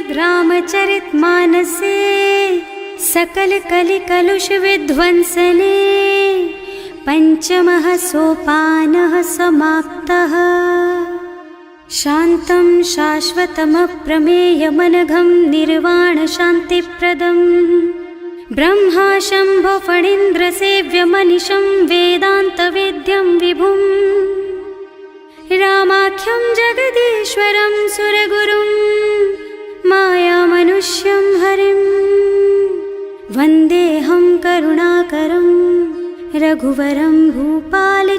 रामचरितमानसे सकल कलि कलुष विध्वंसने पंचमः सोपानः समाप्तः। शान्तं शाश्वतमप्रमेयमनघं निर्वाण शान्तिप्रदं ब्रह्मा शम्भो फणीन्द्रसेव्यमनिशं वेदान्तवेद्यं विभुं रामाख्यं जगदीश्वरं सुरगुरुं मायामनुष्यं हरिं वन्देऽहं करुणाकरं रघुवरं भूपालचूडामणिम्।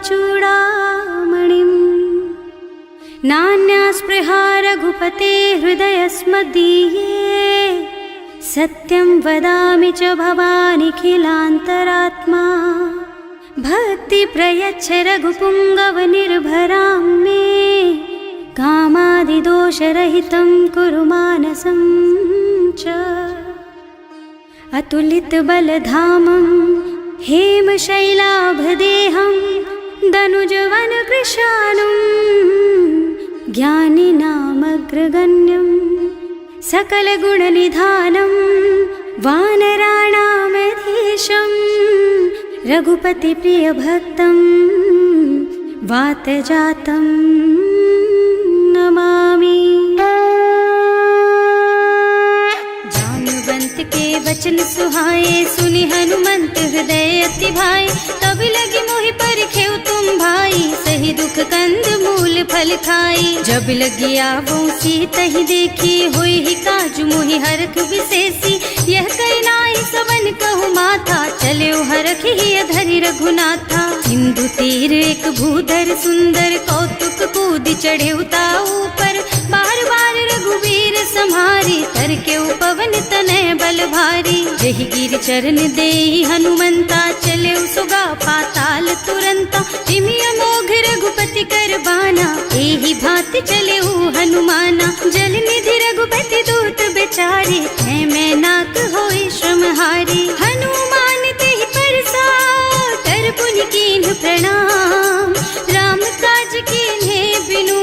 नान्या स्पृहा रघुपते हृदयस्मदीये सत्यं वदामि च भवानिखिलान्तरात्मा। भक्ति प्रयच्छ रघुपुङ्गवनिर्भरां मे कामादिदोषरहितं कुरु मानसं च। अतुलितबलधामं हेमशैलाभदेहं दनुजवनकृशानुं ज्ञानिनामग्रगण्यं सकलगुणनिधानं वानराणामधीशं रघुपतिप्रियभक्तं वातजातं नमामि। जानुवंत के वचन सुहाए सुनि हनुमंत हृदय अति भाए। तब लगी मोहि परिखेउ तुम भाई सही दुख कंद मूल फल खाई। जब लगी आवो सीतहि देखी होई ही काजु मोहि हरख विशेषी। यह कही नाई सबन कहु माथा चले हरख ही धरि रघुनाथा। सिंधु तीर एक भूधर सुंदर कौतुक कूद चढ़े ताऊ पर। बार बार रघुवीर सम्हारी तर के पवन तनय बल भारी। जहि गिर चरण देहि हनुमंता चले सुगा पाताल तुरंता। जिमि अमोघ रघुपति कर बाना एहि भांति चले हनुमाना। जल निधि रघुपति दूत बेचारे है मैं नाक होई श्रमहारी। हनुमान तेहि परसा कर पुनि कीन्ह प्रणाम। राम काज कीन्हे बिनु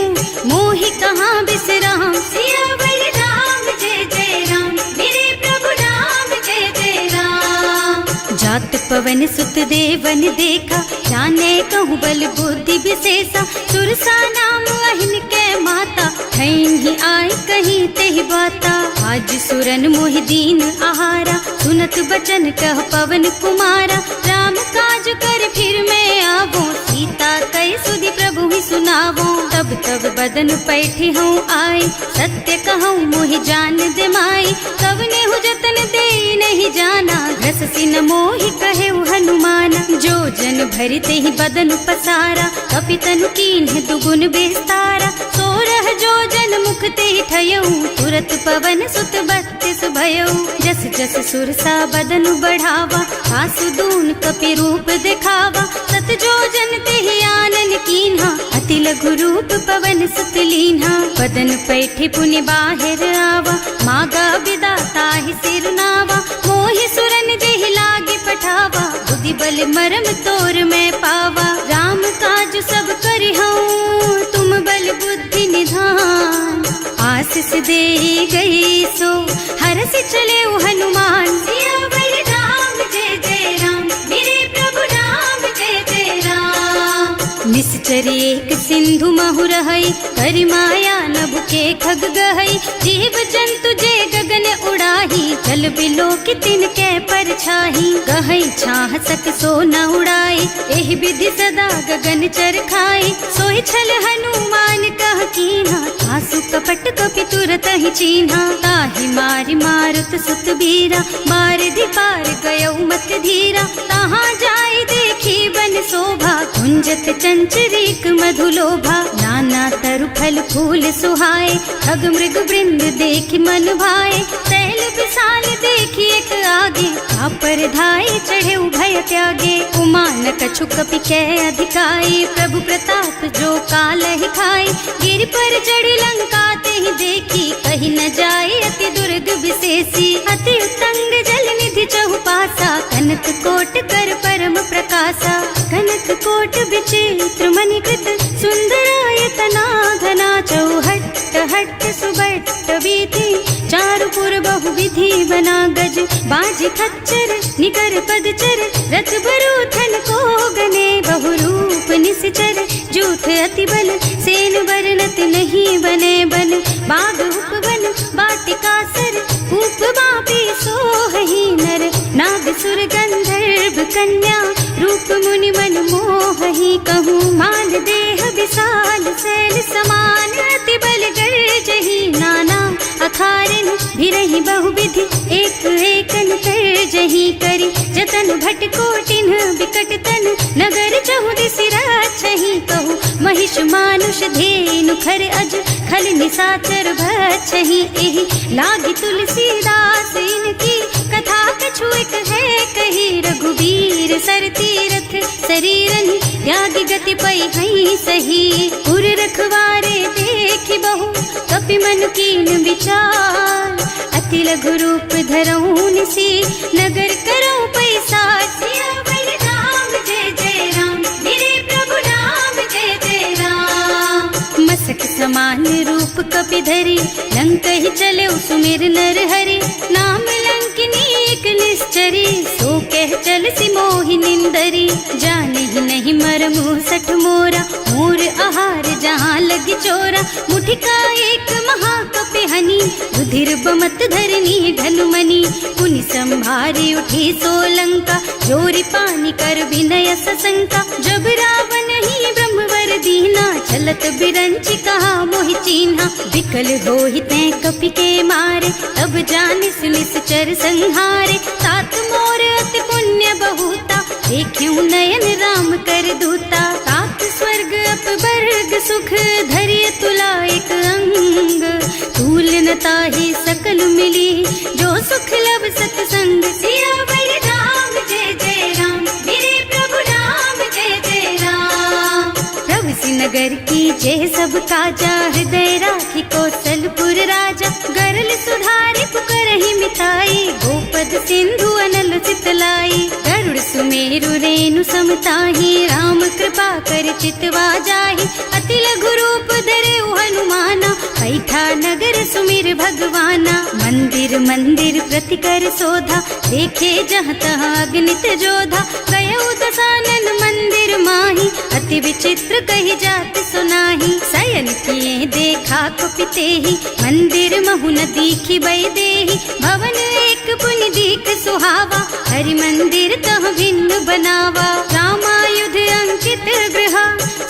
मोहि कहाँ बिसराम। सियावर राम जय जय राम मेरे प्रभु राम जय जय राम। जात पवन सुत देवन देखा जाने कहूँ बल बुद्धि विशेषा। सुरसा नाम अहिन के माता ही आय कहीं तेहि बाता। आज सुरन मोहि दीन आहारा सुनत बचन कह पवन कुमारा। राम काज कर फिर मैं आवो सीता कई सुधि प्रभु ही सुनावो। तब तब बदन पैठी हूँ आए सत्य कहूँ मोहि जान दे माई। कब ने हु जतन दे नहीं जाना घस सिन मोहि कहे हनुमाना। जो जन भरित ही बदन पसारा कपितनु कीन्ह दुगुन बेस्तारा। सोरह जो जन मुख ते ठयऊ तुरत पवन सुत बत्तिस भयऊ। जस जस सुरसा बदन बढ़ावा आसु दून कपि रूप दिखावा। सत जो जन ते आनन कीन्हा अति लघु रूप पवन सुत लीन्हा। बदन पैठे पुनि बाहिर आवा मागा विदाता ही सिरनावा। मोहि सुरन जेहि लागे पठावा बुद्धि बल मरम तोर मैं पावा। राम काज सब करिहूँ तुम बल बुद्धि निधान। आशीष दे गई सो हरस चले हनुमान। सियावर राम जय जय राम मेरे प्रभु राम जय जय राम। निश्चर एक सिंधु महु रहई करि माया नभ के खग गहई। जीव जंतु जे गगन उड़ाही जल बिलो कि तिनके परछाही। गहई छाह सक सो न उड़ाई एहि विधि सदा गगन चर खाई। सोहि छल हनुमान कह कीन्हा आसु कपट कपि तुरत ही चीन्हा। ताहि मारि मारुत सुत बीरा बारिधि पार गयऊ मत धीरा। तहाँ जाय देखी बन शोभा कुंजत चंचरीक मधुलोभा। नाना तरु फल फूल सुहाए खग मृग वृंद देखि मन भाए। तैल विशाल देखी एक आगे पर धाय चढ़े भय त्यागे। उमान कछु कपि कै अधिकाई प्रभु प्रताप जो काल ही खाई। गिर पर चढ़ लंका ते ही देखी कहीं न जाए अति दुर्ग विशेषी। अति उत्तंग जल निधि चहुपासा कनक कोट कर परम प्रकाशा। कनक कोट विचित्र मणिकृत सुंदरायतना घना चौहट्ट हट्ट सुबट बीती, चारु पुर बहुविधि बना गज, बाज खच्चर निकर पदचर, रथ बरूथन को गने, बहुरूप निश्चर जूथ अति बल, सेन बरनत नहीं बने बन, बाग उपवन बाटिका सर, कूप बापी सोहहि नर, नाग सुर गंधर्व कन्या, रूप मुनि मन मोहहि, कहूँ मान देह विशाल शैल समान, अति बल गर्जहि नाना अखारन, भिरहि बहुविधि एक एकन तरजहि करि, जतन भट कोटिन बिकट तन, नगर चहुदिस राछहि, कहूँ महिष मानुष धेनु खर अज, खल निसाचर भक्षहि, एहि लागी तुलसीदास इनकी, कथा कछु एक है कही, रघुबीर सर तीरथ शरीरन, त्यागी गति पई हई सही, उर रखवारे देखि बहु, कपि मन कीन विचार, अति लघु रूप धरऊं निसी, नगर करऊं पैसार, सियावर राम जय जय राम, मेरे प्रभु राम जय जय राम, मसक समान रूप कपि धरि, लंक ही चले सुमिर नर हरि, नाम लंकिनी एक निश्चरी, सो कह चल सी मोहि निंदरी, जाने ही नहीं मरमु सठ मोरा, मोर आहार जहाँ लग चोरा, मुठिका एक महाकपि हनी, रुधिर बमत धरनी ढलुमनी, पुनि संभारी उठी सोलंका, जोरी पानी कर विनय सशंका, जब रावण ही ब्रह्मवर दीना, चलत बिरंची कहा मोहि चीन्हा, विकल होहि तै कपि के मारे, तब जानिस निश्चर संहारे, तात मोर अति पुण्य बहुता, देखियो नयन राम कर दूता, तात स्वर्ग अपवर्ग सुख, धरिय तुला एक अंग, तूल न ताहि सकल मिली, जो सुख लब सतसंग, सियावर राम जय जय राम, मेरे प्रभु राम जय जय राम, प्रभु सि नगर की जय सब काजा, हृदय राखी कौशलपुर राजा, गरल सुधारि पुकारहि मिताई, गोपद सिंधु अनल चितलाई, गरुड़ सुमेरु रेणु समताहि, राम कृपा कर चितवा जाहि, अति लघु रूप धरे हनुमाना, बैठा नगर सुमिर भगवाना, मंदिर मंदिर प्रति कर शोधा, देखे जहाँ तहाँ अगणित जोधा, गयो दसानन मंदिर माही, अति विचित्र कही जात सुनाही, शयन किए देखा कुपिते ही, मंदिर महु न दीखी बई देही, भवन एक पुनि दीख सुहावा, हरि मंदिर तह भिन्न बनावा, रामायुध अंकित गृह,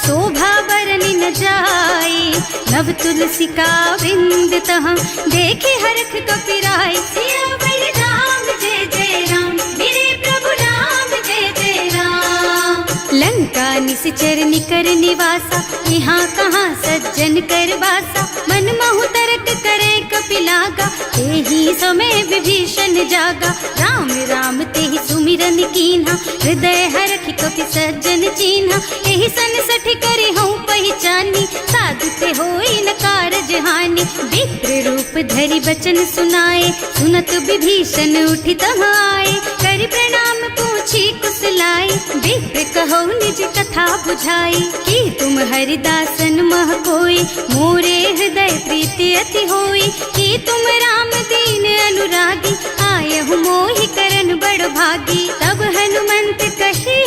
शोभा बरनि न जाई, नव तुलसी का वृंद तह, देखे हरख कपिराई, सियावर राम जय जय राम, मेरे प्रभु राम जय जय राम, लंका निश्चर निकर निवासा, यहाँ कहाँ सज्जन कर वासा, मन महु तरक करे कपिलागा, तेहि समय विभीषण जागा, राम राम तेहि सुमिरन कीन्हा, हृदय हरखि कपि सज्जन चीन्हा, एहि सन सठ करि हूँ पहचानी, साधु ते होई न कारज हानि, विप्र रूप धरि बचन सुनाए, सुनत विभीषण उठि तहाँ आए, करि प्रणाम पूछी कुशलाई, विप्र कहो निज कथा बुझाई, कि तुम हरिदासन मह कोई, मोरे हृदय प्रीति अति होई, कि तुम राम दीन अनुरागी, आयहु मोहि करन बड़ भागी, तब हनुमंत कही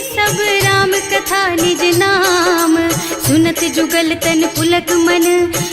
सब राम कथा निज नाम, सुनत जुगल तन पुलक मन,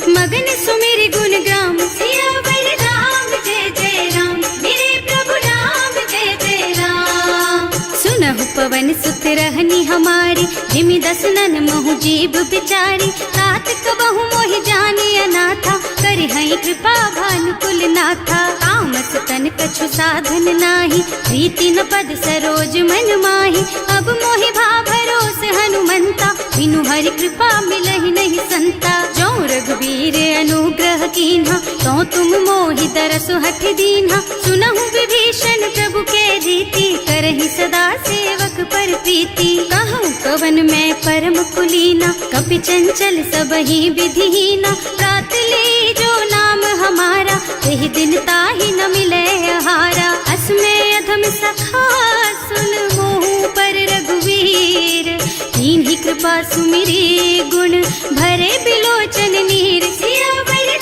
मगन सुमिर गुण ग्राम, सियावर राम जय जय राम, मेरे प्रभु राम जय जय राम, सुनहु पवन सुत रहनी हमारी, जिमि दसनन महु जीव बिचारी, तात कबहु मोहि जानी अनाथा, करि हई कृपा भानुकुल नाथा, तामस तन कछु साधन नाही, प्रीति न पद सरोज मन माही, अब मोहि भा भरोस हनुमंता, बिनु हरि कृपा मिलहि नहीं संता, जो रघुबीर अनुग्रह कीन्हा, तो तुम मोहि दरसु हठ दीन्हा, सुनहु विभीषण प्रभु के रीति, करहि सदा सेवक पर प्रीति, कहूँ कवन मैं परम कुलीना, कपि चंचल सबहि विधिहीना, प्रात ले जो नाम हमारा, तेहि दिन ताहि न मिले आहारा, असमय अधम सखा सुन मोहु पर रघुवीर, कीन्ही कृपा सुमिरी गुण भरे बिलोचन नीर, सियावर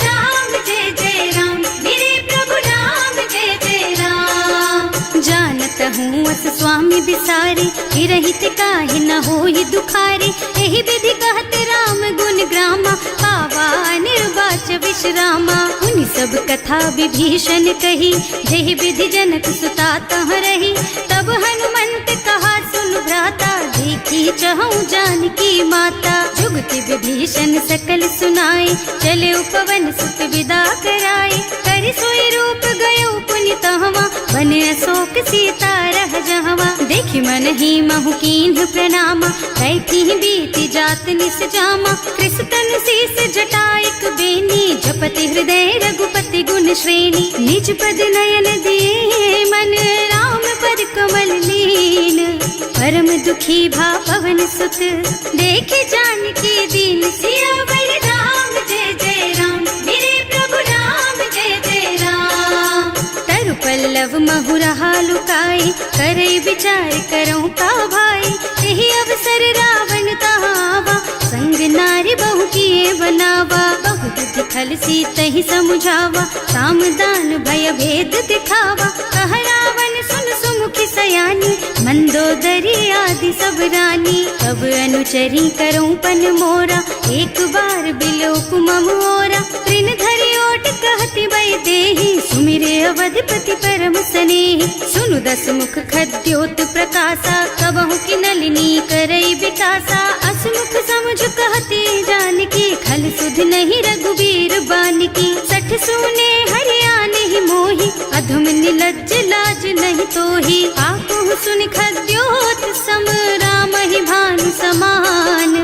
स्वामी बिसारी, रहित काहे न होई दुखारी। एहि विधि कहते राम गुण ग्रामा, पावा निर्वाच विश्रामा। उन सब कथा विभीषण कही, जेहि विधि जनक सुता तह रही। तब हनुमंत कहा सुन भ्राता, देखी चहु जानकी माता। जुगति विभीषण सकल सुनाई, चले उपवन सुत विदा कराई। कर सोई रूप गयो पुनि तहवा, बन अशोक सीता रह जहवा। देखि मन ही महु कीन्ह प्रणामा, कैथी बीति जात निस जामा। कृष तनु शीस जटाइक बेनी, जपति हृदय रघुपति गुण श्रेणी। निज पद नयन दिए मन, राम पद कमल लीन। परम दुखी भा पवन सुत, देखे जानकी दीन। सियावर राम जय जय राम, मेरे प्रभु राम जय जय राम। तरु पल्लव महुरहा लुकाई, करई विचार करऊं का भाई। यही अवसर रावण तहावा, संग नारी बहु किए बनावा। बहु बुद्धि खल सीतहि समुझावा, काम दान भय भेद दिखावा। कह रावण सुन सुमुखी सयानी, मंदोदरी आदि सब रानी। तब अनुचरी करऊं पन मोरा, एक बार बिलोक मम ओरा। तृण धरि ओट कहति बई देहि, सुमिरे अवधिपति परम स्नेहि। सुनु दस मुख खद्योत प्रकाशा, कबहु की नलिनी करई विकासा। असमुख समुझ कहती जानकी, खल सुध नहीं रघुबीर बानकी। सठ सूने हरियाणा ही मोहि, अधम निलज्ज लाज नहीं तोहि। आपहु सुनि खद्योत सम, राम ही भानु समान।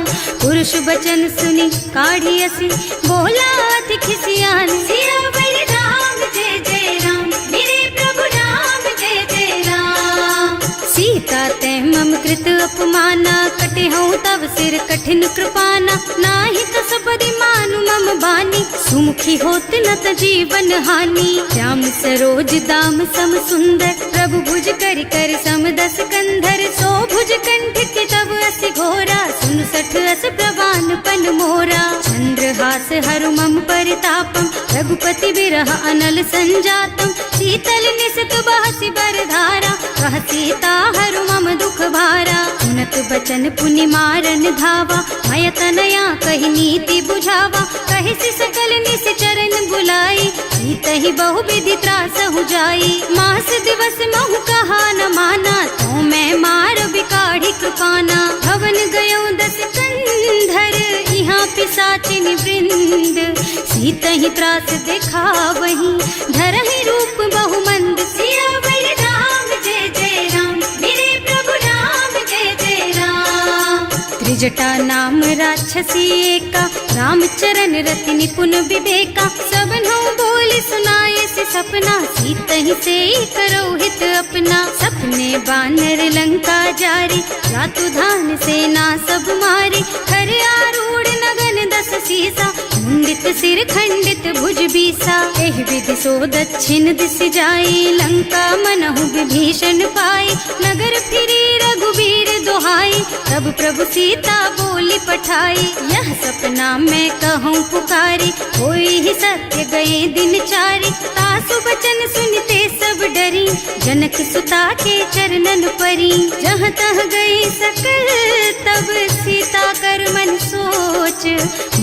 पुरुष बचन सुनि काढ़ी असी, बोला अति खिसियान। सियावर राम जय जय राम, मेरे प्रभु राम जय जय राम। सीता ते मम कृत अपमाना, कटे हूँ तब सिर कठिन कृपाना। नाही कसपति मानु मम बानी, सुमुखी होत न त जीवन हानि। श्याम सरोज दाम सम सुंदर, प्रभु भुज कर कर सम दस कंधर। सो भुज कंठ के तब असि घोरा, सुन सठ अस प्रवान पन मोरा। चंद्रहास हरु मम परितापम, रघुपति बिरह अनल संजातम। शीतल निसत बहसि बरधारा, कह सीता हरु मम दुख भारा। सुनत बचन पुनि मारन धावा, मय तनया कहि नीति बुझावा। कहि सि सकल निश्चरण बुलाई, सीतहि बहु विधि त्रासहु जाई। मास दिवस महु कहा न माना, तो मैं मार बिकाढ़ी कृपाना। भवन गयो दस कंधर, यहाँ पिशाचिनी वृंद। सीतहि त्रास दिखावहि, धरहि रूप बहु मंद। सियावर राम जय जय राम, मेरे प्रभु राम जय जय राम। त्रिजटा नाम राक्षसी एका, राम चरण रति निपुण विवेका। सबनों बोले सुनाए से सपना, सीतहि से करो हित अपना। सपने बानर लंका जारी, जातु धान सेना सब मारी। खर आरूढ़ नगन दस सीसा, मुंडित सिर खंडित भुज बीसा। एहि विधि सो दक्षिण दिस जाई, लंका मनहु विभीषण पाई। नगर फिरी रघुबीर दोहाई, तब प्रभु सीता बोली पठाई। यह सपना मैं कहूँ पुकारी, होई ही सत्य गए दिन चारि। तासु बचन सुनते सब डरी, जनक सुता के चरणन परी। जहाँ तह गई सकल तब सीता कर मन सोच।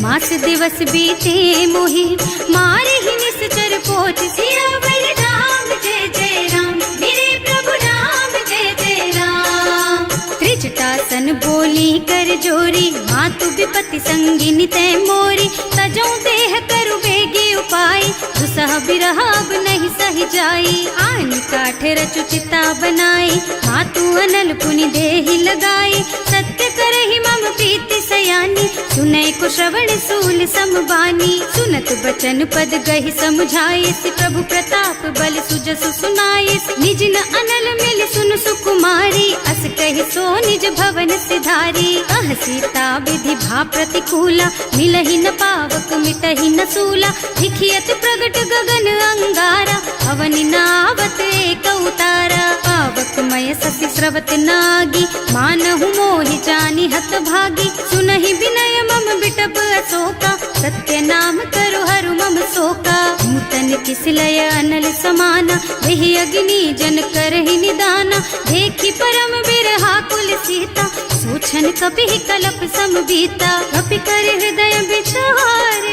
मास दिवस बीते मोहि, मारे ही निश्चर पोच। सियावर राम जय जय राम, मेरे प्रभु राम जय जय राम। त्रिजटासन बोली कर जोरी, मातु विपति संगिनी तै मोरी। तजो देह करु बेगी उपाय, दुसह बिरह अब नहीं सही जाई। आन काठ रचु चिता बनाई, मातु अनल पुनि देहि लगाई। सत्य करहि मम प्रीति सयानी, सुनै को श्रवण सूल समबानी। सुनत बचन पद गहि समुझाई, प्रभु प्रताप बल सुजसु सुनाई। निज न अनल मिल सुन सुकुमारी, अस कहि सो निज भवन सिधारी। कह सीता विधि भा प्रतिकूला, मिलहि न पावक मिटहि न सूला। लिखियत प्रगट गगन अंगारा, अवनि नावत एक उतारा। पावक मय ससि स्रवत नागी, मानहु मोहि जानि हत भागी। सुनहि विनय मम बिटप अशोका, सत्य नाम करु हरु मम शोका। नूतन किस लय अनल समाना, वही अग्नि जन करहि निदाना। देखी परम बिरहा कुल सीता, सोचन कपि कलप सम बीता। कपि कर हृदय विचार,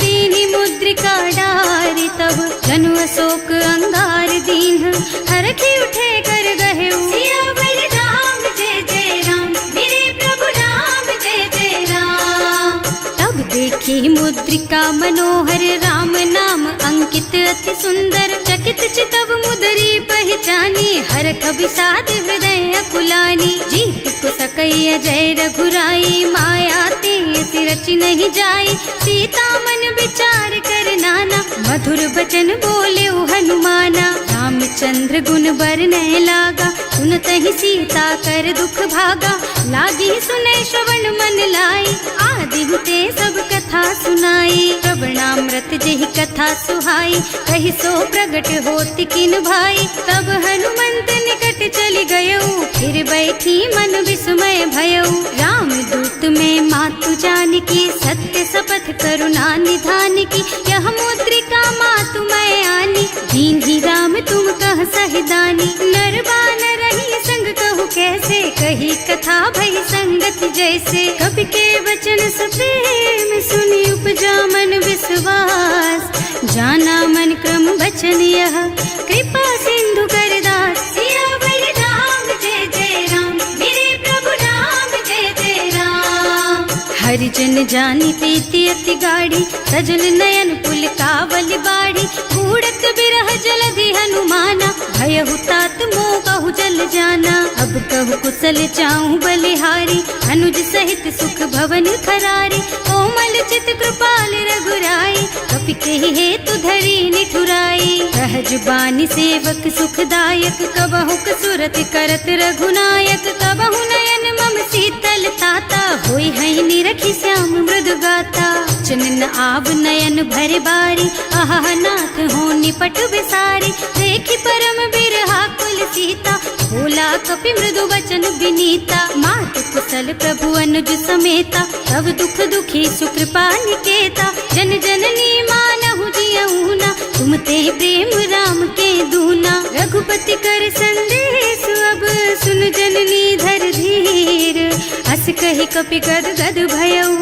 दीनी मुद्रिका डारी, तब जनु अशोक अंगार दीन, हरखी उठे कर गहे सियावर राम जय जय राम, मेरे प्रभु राम जय जय राम। तब देखी मुद्रिका मनोहर, राम नाम अंकित अति सुंदर। चकित चितव मुदरी पहचानी, हरख विषाद हृदय अकुलानी। जीत को सकैय जय रघुराई, माया ते रचि नहीं जाई। सीता मन विचार कर नाना, मधुर बचन बोले हनुमाना। रामचंद्र गुण बरनय लागा, सुनतहि सीता कर दुख भागा। लागी सुनै श्रवण मन लाई, आदि हुते सब कथा सुनाई। प्रवणामृत जेहि कथा सुहाई, कहि सो प्रगट होति किन भाई। तब हनुमंत निकट चली गयऊ, फिर बैठी मन विस्मय भयऊ। राम दूत में मातु जानकी, सत्य शपथ करुणा निधान की। यह मुद्रिका मातु मैं आनी, दीन्ही राम तुम कह सहिदानी। नर बानर रही संग कहु कैसे, कही कथा भई संगति जैसे। कवि के वचन सप्रेम सुनि उपजा मन विश्वास। जाना मन क्रम वचन यह, कृपा सिंधु कर दास। सियावर राम जय जय राम, मेरे प्रभु राम जय जय राम। हरिजन जानी प्रीति अति गाढ़ी, सजल नयन पुलकावल बाढ़ी। बूढ़त बिरह जलधि हनुमाना, भयहु तात मोह कहु जल जाना। अब कहु कुशल चाहूं बलिहारी, अनुज सहित सुख भवन खरारी। कोमल चित कृपाल रघुराई, कपि कहि हेतु धरी निठुराई। सहज बानी सेवक सुखदायक, कबहु कसुरत करत रघुनायक। कबहु नयन मम शीतल ताता, होई है निरखी श्याम मृदु गाता। चनन आव नयन भर बारी, आहा नाथ हो निपट बिसारी। देखी परम बिरहा कुल सीता, भोला कपि मृदु वचन विनीता। मातु कुशल प्रभु अनुज समेता, तब दुख दुखी सुकृपा निकेता। जन जननी मानहु जियऊ ना, तुम ते प्रेम राम के दूना। रघुपति कर संदेश अब सुन जननी धर धीर। हस कहि कपि गद गद भयऊ,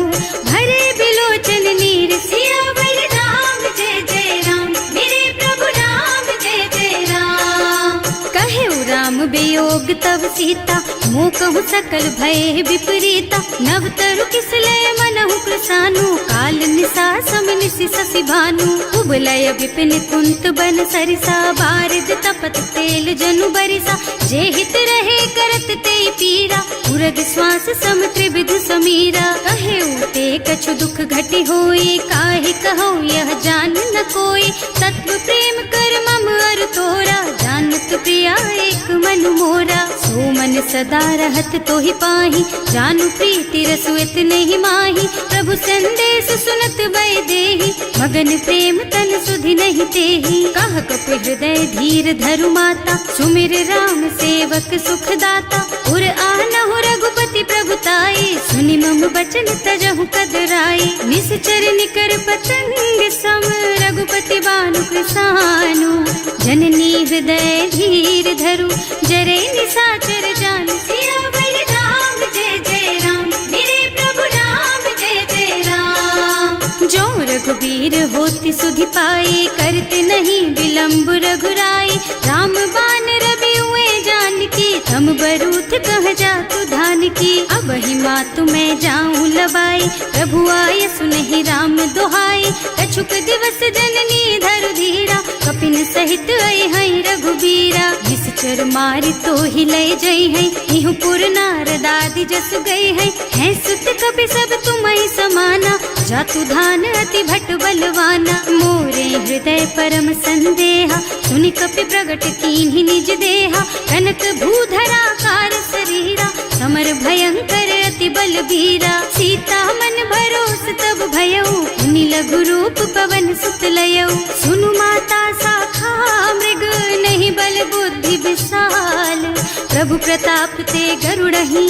भरे बिलोचन नीर। सियावर राम जय जय राम, मेरे प्रभु राम जय जय राम। कहे राम वियोग तब सीता, मोह कहु सकल भय विपरीता। नव तरु किसलय मनहु कृसानु, काल निसा सम निशि शशि भानु। उबलय विपिन कुंत बन सरिसा, बारिज तपत तेल जनु बरिसा। जे हित रहे करत ते पीरा, उरग श्वास सम त्रिविध समीरा। कहे उते कछु दुख घटी होई, काहे कहो यह जान न कोई। तत्व प्रेम कर मम अर तोरा, जानत प्रिया एक मन मोरा। सो मन सदा रहत तोहि पाही, जानु प्रीति रसु इतने ही माही। प्रभु संदेश सुनत वै देही, मगन प्रेम तन सुधि नहीं तेही। कह कपि हृदय धीर धरु माता, सुमिर राम सेवक सुख दाता। उर आनहु रघुपति प्रभुताई, सुनि मम बचन तजहु कदराई। निश्चर निकर पतंग सम, रघुपति बानु कृसानु। जननी हृदय धीर धरु, जरे निशाचर जानु। सियावर राम जय जय राम, मेरे प्रभु राम जय जय राम। जो रघुबीर होति सुधि पाई, करते नहीं विलम्ब रघुराई। राम बान रवि हुए जानकी, थम बरूथ कह जातु धान की। अब ही मातु मैं जाऊं लबाई, प्रभु आय सुनहि राम दुहाई। कछुक दिवस जननी धरु धीरा, कपिन सहित आई है रघुबीरा। निश्चर मारि तो ही लय जई है, इहु पुर नारद आदि जस गए है। सुत कपि सब तुम्हि समाना, जातु धान अति भट बलवाना। मोरे हृदय परम संदेहा, सुनि कपि प्रगट कीन्हि निज देहा। कनक भूधरा कार शरीरा, समर भयंकर अति बलबीरा। सीता मन भरोस तब भयऊ, मुनि लघु रूप पवन सुत लयऊ। सुनु माता शाखा मृग, नहीं बल बुद्धि विशाल। प्रभु प्रताप ते गरुड़हि,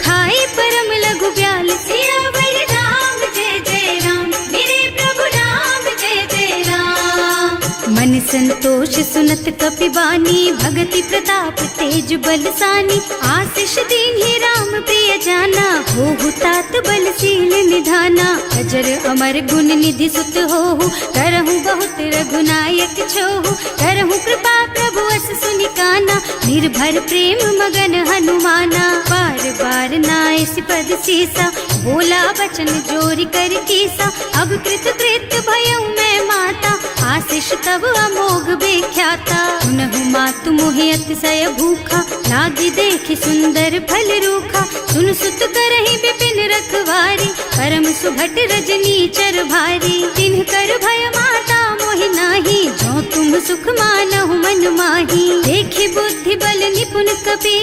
खाई परम लघु ब्याल। सियावर राम जय जय राम, मेरे प्रभु राम जय जय राम। मन संतोष सुनत कपिबानी, भगति प्रताप तेज बलसानी। आशीष दीन्हि राम प्रिय जाना, होहु तात बलशील निधाना। अजर अमर गुण निधि सुत होहु, करहु बहुत रघुनायक छोहु। करहु कृपा प्रभु अस सुनि काना, निर्भर प्रेम मगन हनुमाना। बार बार नाइस पद सीसा, बोला बचन जोरी कर कीसा। अब कृत कृत भयउ मैं माता, आशीष तब अमोघ बेख्याता। सुनहु मातु मोहि अतिशय भूखा, लागी देखि सुंदर फल रूखा। सुन सुत करहि विपिन रखवारी, परम सुभट रजनी चर भारी। तिन्ह कर भय माता मोहि नाही, जो तुम सुख मानहु मन माही। देखि बुद्धि बल निपुण कपि,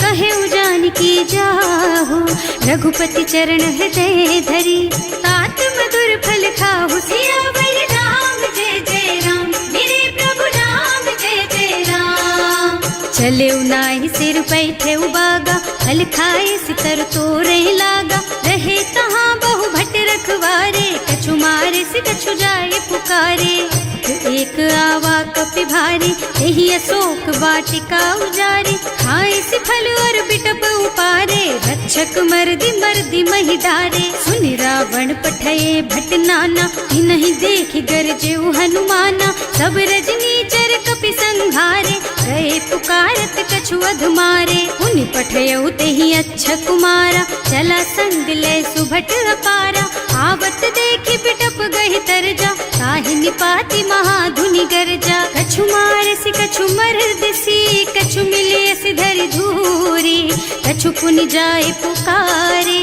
कहे जानकी जाहु। रघुपति चरण हृदय धरी, तात मधुर फल खाहु। सियावर राम जय जय राम, मेरे प्रभु राम जय जय राम। चले नाहि सिर बैठे बागा, फल खाए सितर तोरे लागा। रहे तहाँ बहु भट रखवारे, कछु मारे से कछु जाए पुकारे। एक आवा कपि भारी, यही अशोक वाटिका उजारी। खाए से फल और बिटप उपारे, रक्षक मर्दी मर्दी महि डारे। सुनि रावण पठये भट नाना, नहीं देखि गरजेउ हनुमाना। सब रजनी चर कपि संघारे, गए पुकारत कछु अधमारे। उनि पठयउ तेहि अच्छा कुमारा, चला संग ले सुभट अपारा। आवत देखि बिटप गहि तरजा, ताहि निपाति महाधुनि गरजा। कछु मारसि कछु मरदसी, कछु मिलियसि धरि धूरी। कछु पुनि जाए पुकारे,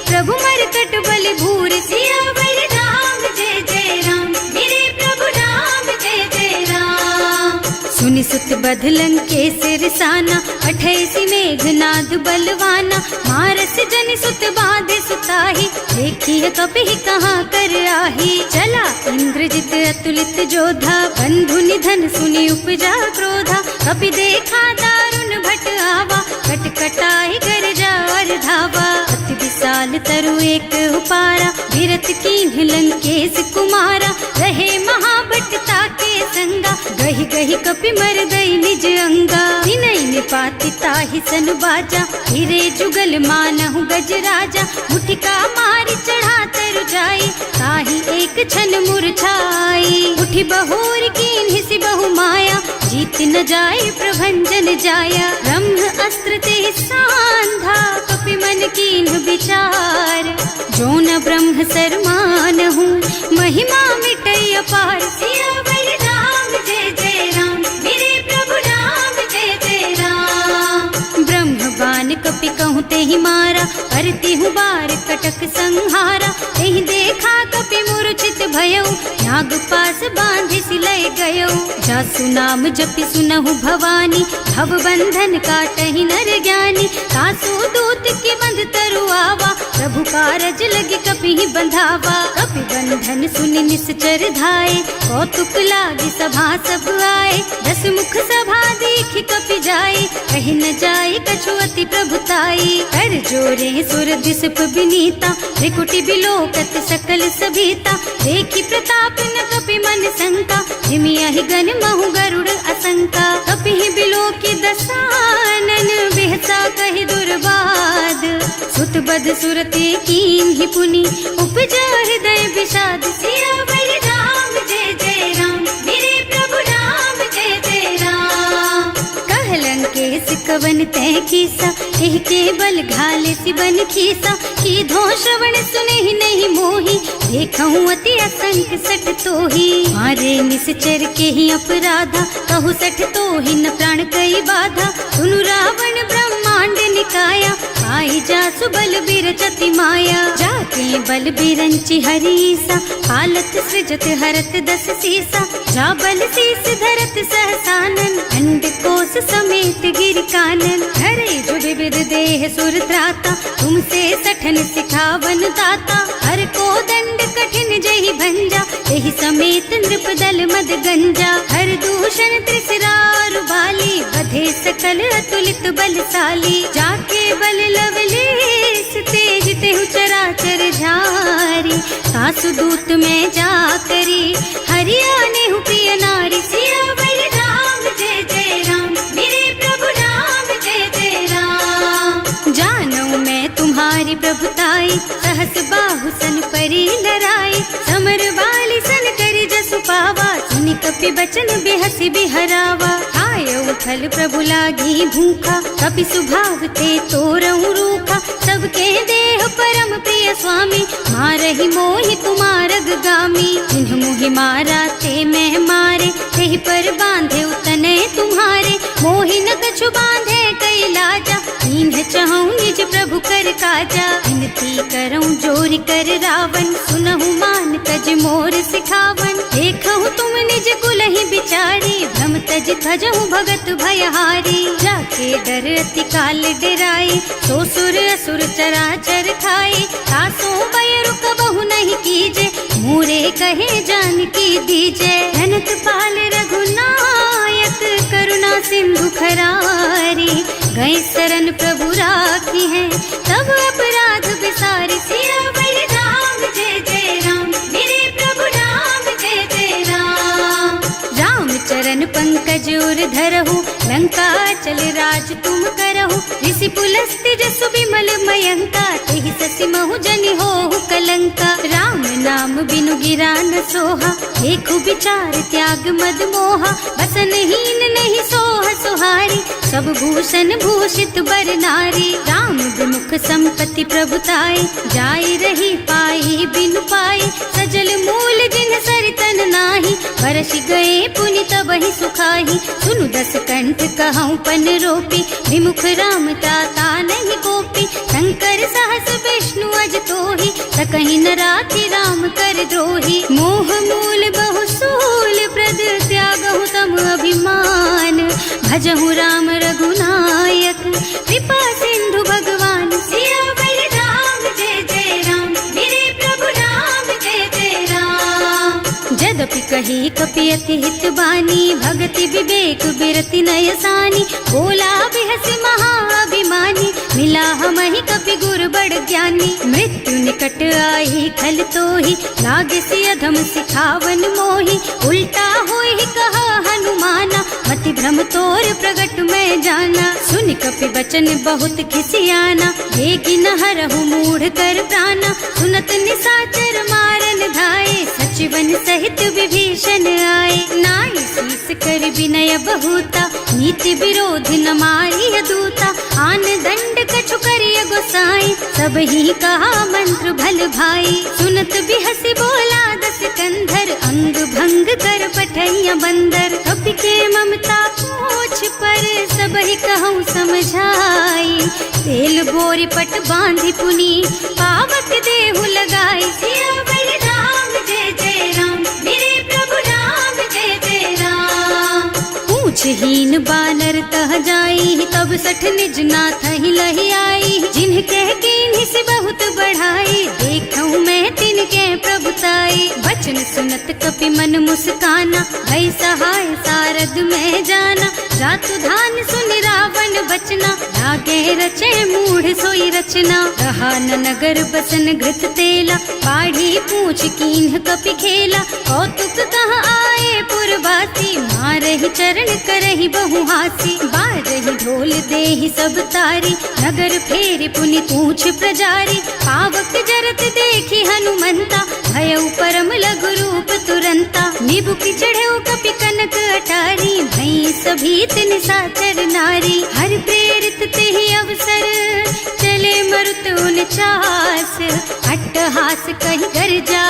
प्रभु मरकट बलि भूरि। सियावर राम जय जय राम, मेरे प्रभु राम जय जय राम। सुनि सुत बध लंकेश रिसाना, पठयसि मेघनाद बलवाना। मारस जनि सुत बाँधे सुताही, देखिए कपि कहाँ कर आही। चला इंद्रजित अतुलित जोधा, बंधु निधन सुनि उपजा क्रोधा। कपि देखा दारुण भट आवा, कट कटाई गरजा और धावा। अति विशाल तरु एक उपारा, गिरत कीन्ह लंकेश कुमारा। रहे महाभट ताके संगा, गहि गहि कपि मर गई निज अंगा। विनय निपाति ताहि सन बाजा, हिरे जुगल मानहु गज राजा। मुठिका मारी चढ़ा तरु जाई, ताहि एक छन मुरझाई। उठि बहोर कीन्हि सि बहु माया, जीत न जाए प्रभंजन जाया। ब्रह्म अस्त्र ते सांधा, कपि मन कीन्ह विचार। जो न ब्रह्म सर मानहु, महिमा मिटै अपार। सियावर राम जय जय राम, मेरे प्रभु राम जय जय राम। ब्रह्म बान कपि कहूँ तेहि मारा, करती हूँ बार कटक संहारा। तेहि देखा कपि मूर्छित भयउ, नाग पास बांधि सिलय गयउ। जासु नाम जपि सुनहु भवानी, भव बंधन काटहि नर ज्ञानी। तासु दूत की बंध तरु आवा, प्रभु कारज लगे कपि बंधावा। कपि बंधन सुनि निश्चर धाये, कौतुक लागी सभा सब आए। 10 मुख सभा देखि कपि जाए, कहि न जाए कछु अति प्रभुताई। कर जोरे सुर दिसप विनीता, त्रिकुटी बिलोकत सकल सभीता। देखि प्रताप न कपि मन शंका, हिमियहि गन महु गरुड़ असंका। कपि बिलोकी दसानन, बिहसा कहि दुर्बाद। सुत बद सुरते कीन्हि पुनि, उपजा हृदय विषाद। सियावर राम जय जय राम, मेरे प्रभु राम जय जय राम। कह लंकेश कवन तै कीसा, एह के बल घाले सि बन खीसा। की धो श्रवण सुने नहीं मोही, देखऊँ अति असंख सठ तोही। मारे निश्चर के ही अपराधा, कहु सठ तोही न प्राण कई बाधा। सुनु रावण ब्रह्मांड निकाया, आई जासु बल बिरचति माया। जाके बल बिरंचि हरीसा, हालत सृजत हरत 10 सीसा। जा बल शीस धरत सहसानन, अंड कोस समेत गिर कानन। हरे जो विविध देह सुर त्राता, तुमसे सठन सिखावन दाता। हर को दंड कठिन जहि भंजा, तेहि समेत नृप दल मद गंजा। हर दूषण त्रिसरारु बाली, बधे सकल अतुलित बलशाली। जाके बल लवलेश तेज तेहु चराचर झारी। सासु दूत में जा करी, हरियाणे हु प्रिय नारी। सियावर सहस बाहु सन परी लराए, समर बाली सन करी जसु पावा, सुनि कपि बचन बेहसी बिहरावा। आय उथल प्रभु लागी भूखा, कपि सुभाव ते तोरऊ रूखा, सबके देह परम प्रिय स्वामी, मारहि मोहि कुमारग गामी। जिन्ह मोहि मारा ते मैं मारे, तेहि पर बांधे उतने तुम्हारे, मोहि न कछु बांधे कई लाजा, इन्ह चहु निज प्रभु कर काजा। विनती करऊं जोरि कर रावण, सुनहु मान तज मोर सिखावन। देखहु तुम निज कुलहि बिचारी, भ्रम तज थजहु भगत भयहारी। जाके डर अति काल डराए, सो सुर असुर चराचर खाए। तासो बैरु कबहु नहीं कीजे, मूरे कहे जानकी दीजे। धनत पाल रघुनायक, करुणा सिंधु खरारी। गए शरण प्रभु राखी है, तब अपराध बिसारी। सियावर राम जय जय राम, मेरे प्रभु राम जय जय राम। राम चरण पंकज उर धरहु, लंका चल राज तुम करहु। ऋषि पुलस्त्य जसु बिमल मयंका, तेहि ससि महु जनि होहु कलंका। राम नाम बिनु गिरा न सोहा, देखु विचार त्याग मद मोहा। बसन हीन नहीं सोह सुहारी, सब भूषण भूषित बर नारी। राम विमुख संपत्ति प्रभुताई, जाय रही पाई बिनु पाई। सजल मूल जिन सरितन नाही, बरस गए पुनि तबहि सुखाही। सुनु दस कंठ कहऊँ पन रोपी, विमुख राम त्राता नहीं गोपी। शंकर सहस विष्णु अज तोहि, सकहि न राखि राम कर द्रोही। मोह मूल बहु सूल प्रद, त्यागहु तम अभिमान। भजहु राम रघुनायक, कृपा सिंधु भगवान। सियावर राम जय जय राम, मेरे प्रभु राम जय जय राम। जदपि कही कपि अति हित बानी, भगति विवेक बिरति नय सानी। बोला बिहसि महाअभिमानी, मिला हमहि कपि गुर बड़ ज्ञानी। मृत्यु निकट आई खल तोहि, लागे सि अधम सिखावन मोहि। उल्टा होहि कहा हनुमाना, मति भ्रम तोर प्रगट मैं जाना। सुनि कपि बचन बहुत खिसियाना, देगी न हरहु मूढ़ कर प्राणा। सुनत निसाचर मारन धाये, सचिवन सहित विभीषण आए। नाई शीस कर विनय बहुता, नीति विरोध न मारिय दूता। आन दंड कछु करिय गोसाई, सब ही कहा मंत्र भल भाई। सुनत बिहसि बोला दस कंधर, अंग भंग कर पठैया बंदर। कपि के ममता पूछ पर, सब ही कहूँ समझाई। तेल बोरी पट बांधि पुनी, पावक देहु लगाई। सियावर राम जय जय राम, मेरे प्रभु राम जय जय राम। पूछहीन बानर तह जाई, तब सठ निज नाथ ही लही आई। जिन्ह कह कीन्हि से बहुत बढ़ाई, देखऊँ मैं तिनके प्रभुताई। वचन सुनत कपि मन मुस्काना, भई सहाय सारद में जाना। जातु धान सुन रावण बचना, लागे रचे मूढ़ सोई रचना। रहा न नगर बसन घृत तेला, बाढ़ी पूछ कीन्ह कपि खेला। कौतुक कह आए पुरवासी, मारहि चरण करहि बहु हासी। बारहि ढोल देहि सब तारी, नगर फेर पुनि पूछ प्रजारी। पावक जरत देखि हनुमंता, भयउ परम लघु रूप तुरंता। निबुकि चढ़ऊ कपि कनक अटारी, भई सभीत निसाचर नारी। हर प्रेरित तेहि अवसर, चले मरुत उनचास। अट्टहास कहि गर्जा,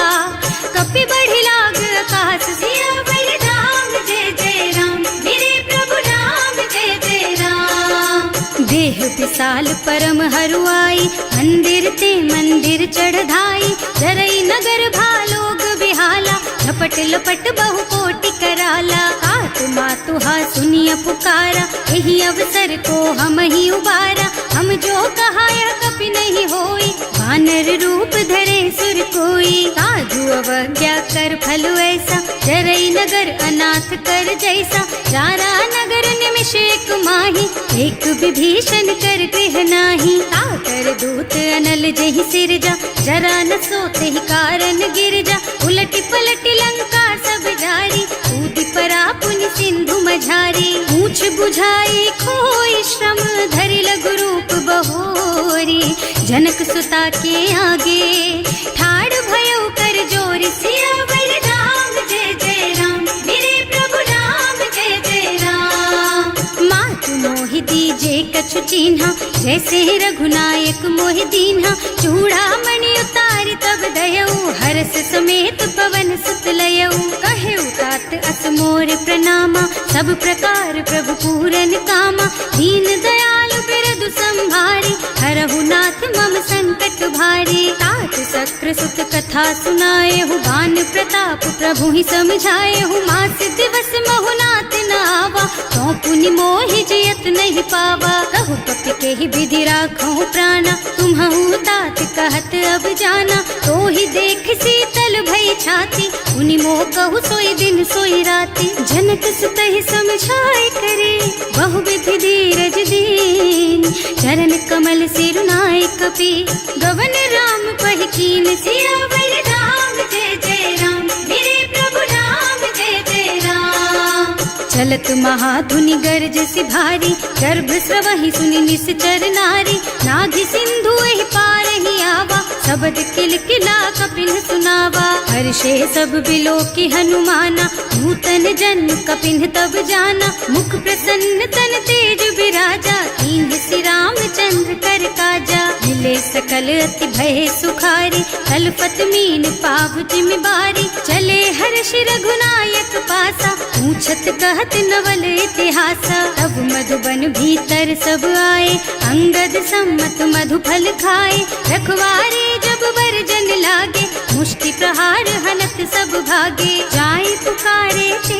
कपि बढ़ि लाग आकाश। सियावर राम जय जय राम, मेरे प्रभु राम जय जय राम। देह विशाल परम हरुआई, मंदिर ते मंदिर चढ़धाई। जरई नगर भालोग बिहाला, झपट लपट बहु कोटि कराला। आत्मा तुहा सुनिय पुकारा, यही अवसर को हम ही उबारा। हम जो कहा यह कपि नहीं होई, वानर रूप धरे सुर कोई। साधु अवज्ञा कर फल ऐसा, जरई नगर अनाथ कर जैसा। जारा नगर निमिष एक माही, एक विभीषण कर गृह नाही। ताकर दूत अनल जहि सिरजा, जरा न सोते ही कारण गिर जा। उलटी पलटी लंका सब जारी, कूदि परा पुनि सिंधु मझारी। पूछ बुझाई खोई श्रम, धरि लघु रूप बहोरी। जनक सुता के आगे ठाड़ भयो कर जोर, सियावर राम जय जय राम, मेरे प्रभु राम जय जय राम। मातु मोहि दीजे कछु चिन्हा, जैसे रघुनायक मोहि दीन्हा। चूड़ामणि उतारि तब दयऊ, हरस समेत पवन सुत लयऊ। कहेउ तात अस मोर प्रणामा, सब प्रकार प्रभु पूरन कामा। दीन दयालु बिरदु संभारी, हरहु नाथ मम संकट भारी। तात सक्र सुत कथा सुनाएहु, बान प्रताप प्रभु ही समझाएहु। मास दिवस महु नाथ न आवा, तो पुनि मोहि जियत नहीं पावा। कहु कपि के ही विधि राखहु प्राणा, तुम्हु तात कहत अब जाना। तो ही देख शीतल भई छाती, उनि मोह कहु सोई दिन सोई राती। जनक सुतहि समझाए करे, बहु विधि धीरज दीन। चरण कमल सिरुनाए कपि, गवन राम पहि कीन। सियावर राम जय जय राम, मेरे प्रभु राम जय जय राम। चलत महाधुनि गरज सि भारी, गर्भ स्रवहि सुनि निश्चर नारी। नाभि सिंधु एहि पारहि आवा, शबद किलकिला कपिन सुनावा। हर्षे सब बिलोकी हनुमाना, नूतन जन्म कपिन तब जाना। मुख प्रसन्न तन तेज बिराजा, कीन्ह श्री रामचंद्र कर काजा। मिले सकल अति भय सुखारी, तलपत मीन पाव जिमि बारी। चले हर्ष रघुनायक पासा, पूछत कहत नवल इतिहासा। तब मधुबन भीतर सब आए, अंगद सम्मत मधु फल खाए। रखवारे जब बरजन लागे, मुष्टि प्रहार हनत सब भागे। जाए पुकारे ते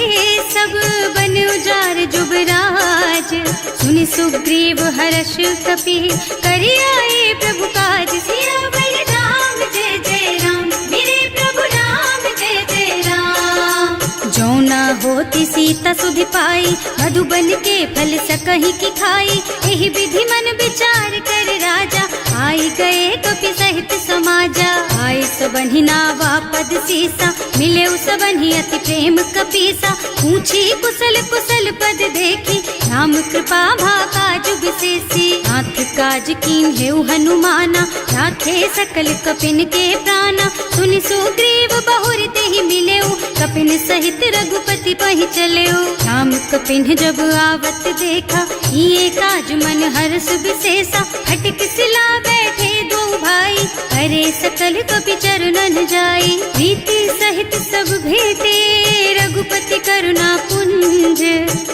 सब बन उजार जुबराज। सुनि सुग्रीव हर्ष कपि, करि आए प्रभु काज। सियावर राम जय जय राम, मेरे प्रभु राम जय जय राम। जो न होती सीता सुधि पाई, मधुबन के फल सकहि की खाई। एहि विधि मन विचार कर राजा, आई गए कपि सहित समाजा। आए सबन्हि नावा पद सीसा, मिले सबन्हि अति प्रेम कपीसा। पूछी कुशल कुशल पद देखी, राम कृपा भाका जुग सेसी। नाथ काज कीन्हेउ हनुमाना, राखे सकल कपिन के प्राणा। सुनि सुग्रीव बहुर तेहि मिलेउ, कपिन सहित रघुपति पहि चलेउ। राम कपिन जब आवत देखा, ये काज मन हर्ष विशेषा। हटिक सिला बैठे दो भाई, अरे सकल कपि चरणन जाई। प्रीति सहित सब भेटे, रघुपति करुणा पुंज।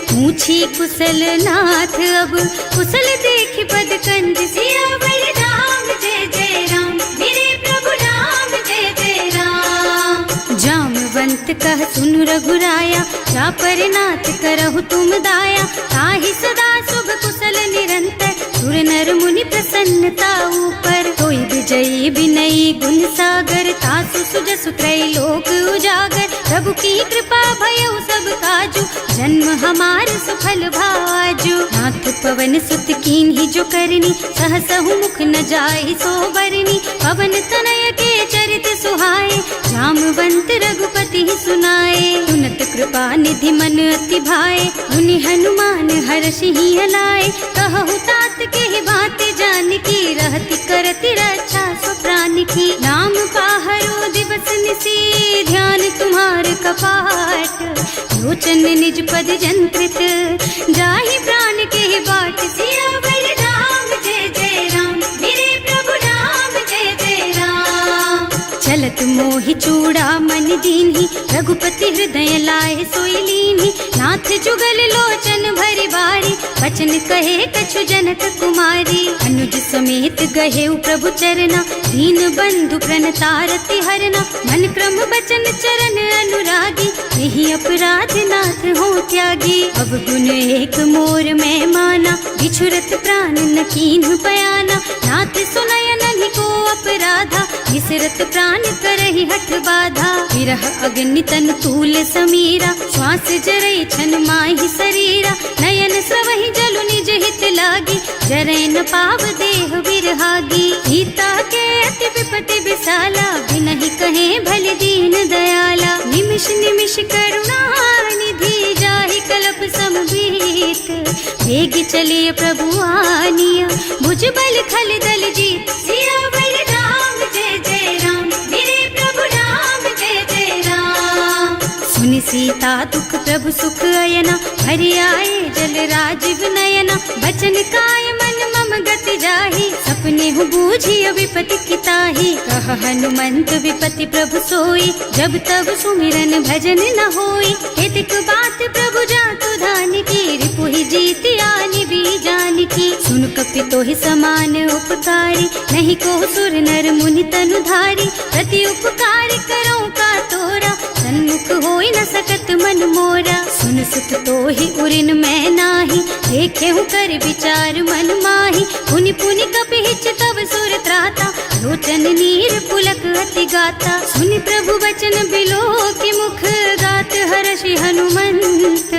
पूछी कुशल नाथ अब, कुशल देखि पद कंज। सियावर राम जय जय राम, मेरे प्रभु राम जय जय राम। जामवंत कह सुनु रघुराया, चापर नाथ करहु तुम दाया। ताहि सदा शुभ कुशल निरंतर, सुर नर मुनि प्रसन्नता ऊपर। कोई विजयी विनयी गुण सागर, तासु सुजसु त्रैलोक उजागर। प्रभु की कृपा भयउ सब काजू, जन्म हमार सुफल भाजू। नाथ पवन सुत कीन्ही जो करनी, सहसहु मुख न जाहि सो बरनी। पवन तनय के चरित सुहाए, जामवंत रघुपति सुनाए। सुनत कृपा निधि मन अति भाए, मुनि हनुमान हर्षि हलाए। कहु तात के बात जानकी, रहति करति रक्षा सो प्राण की। नाम पाहरो दिवस निसी, ध्यान तुम्हार कपाट। लोचन निज पद जंत्रित, जाहि प्राण के बाट। सियावर राम जय जय राम, मेरे प्रभु राम जय जय राम। चलत मोहि चूड़ामणि दीन्ही, रघुपति हृदय लाए सोई लीन्ही। नाथ जुगल लोचन भरि बारी, बचन कहे कछु जनक कुमारी। अनुज समेत गहेउ प्रभु चरना, दीन बंधु प्रणतारति हरना। मन क्रम बचन चरण अनुरागी, यही अपराध नाथ हो त्यागी। अब गुण एक मोर में माना, बिछुरत प्राण न कीन्ह बयाना। नाथ सुनय नन्हि को अपराधा, बिसरत प्राण करहि हठ बाधा। विरह अग्नि तन तूल समीरा, श्वास जरई छन माहि शरीरा। नयन स्रवहि जलु निज हित लागी, जरै न पाव देह बिरहागी। सीता के अति विपति विशाला, बिनहि कहे भल दीन दयाला। निमिष निमिष करुणा निधि, जाहि कल्प समबीत। वेग चलिए प्रभु आनिया, भुजबल खल दल जीत। सियावर राम जय जय राम, मेरे प्रभु राम जय जय राम। सुनि सीता दुख प्रभु सुख अयना, हरि आए जल राजीव नयना। बचन काय मन मम गति जाहि, सपने हूँ बूझिय विपति किताहि। कह हनुमंत विपति प्रभु सोई, जब तब सुमिरन भजन न होई। हेतिक बात प्रभु जातु धान की, रिपुहि जीति आनि बीजान की। सुन कपि तोहि समान उपकारी, नहीं को सुर नर मुनि तनु धारी। प्रति उपकार करो का तोरा, सन्मुख होई न सकत मन मोरा। सुन सुत तोहि उरिन मैं नाही, देखे हूँ कर विचार मन माही। पुनि पुनि कपि हिच तब सुर त्राता, लोचन नीर पुलक अति गाता। सुनि प्रभु वचन बिलो की मुख, गात हर्षि हनुमंत।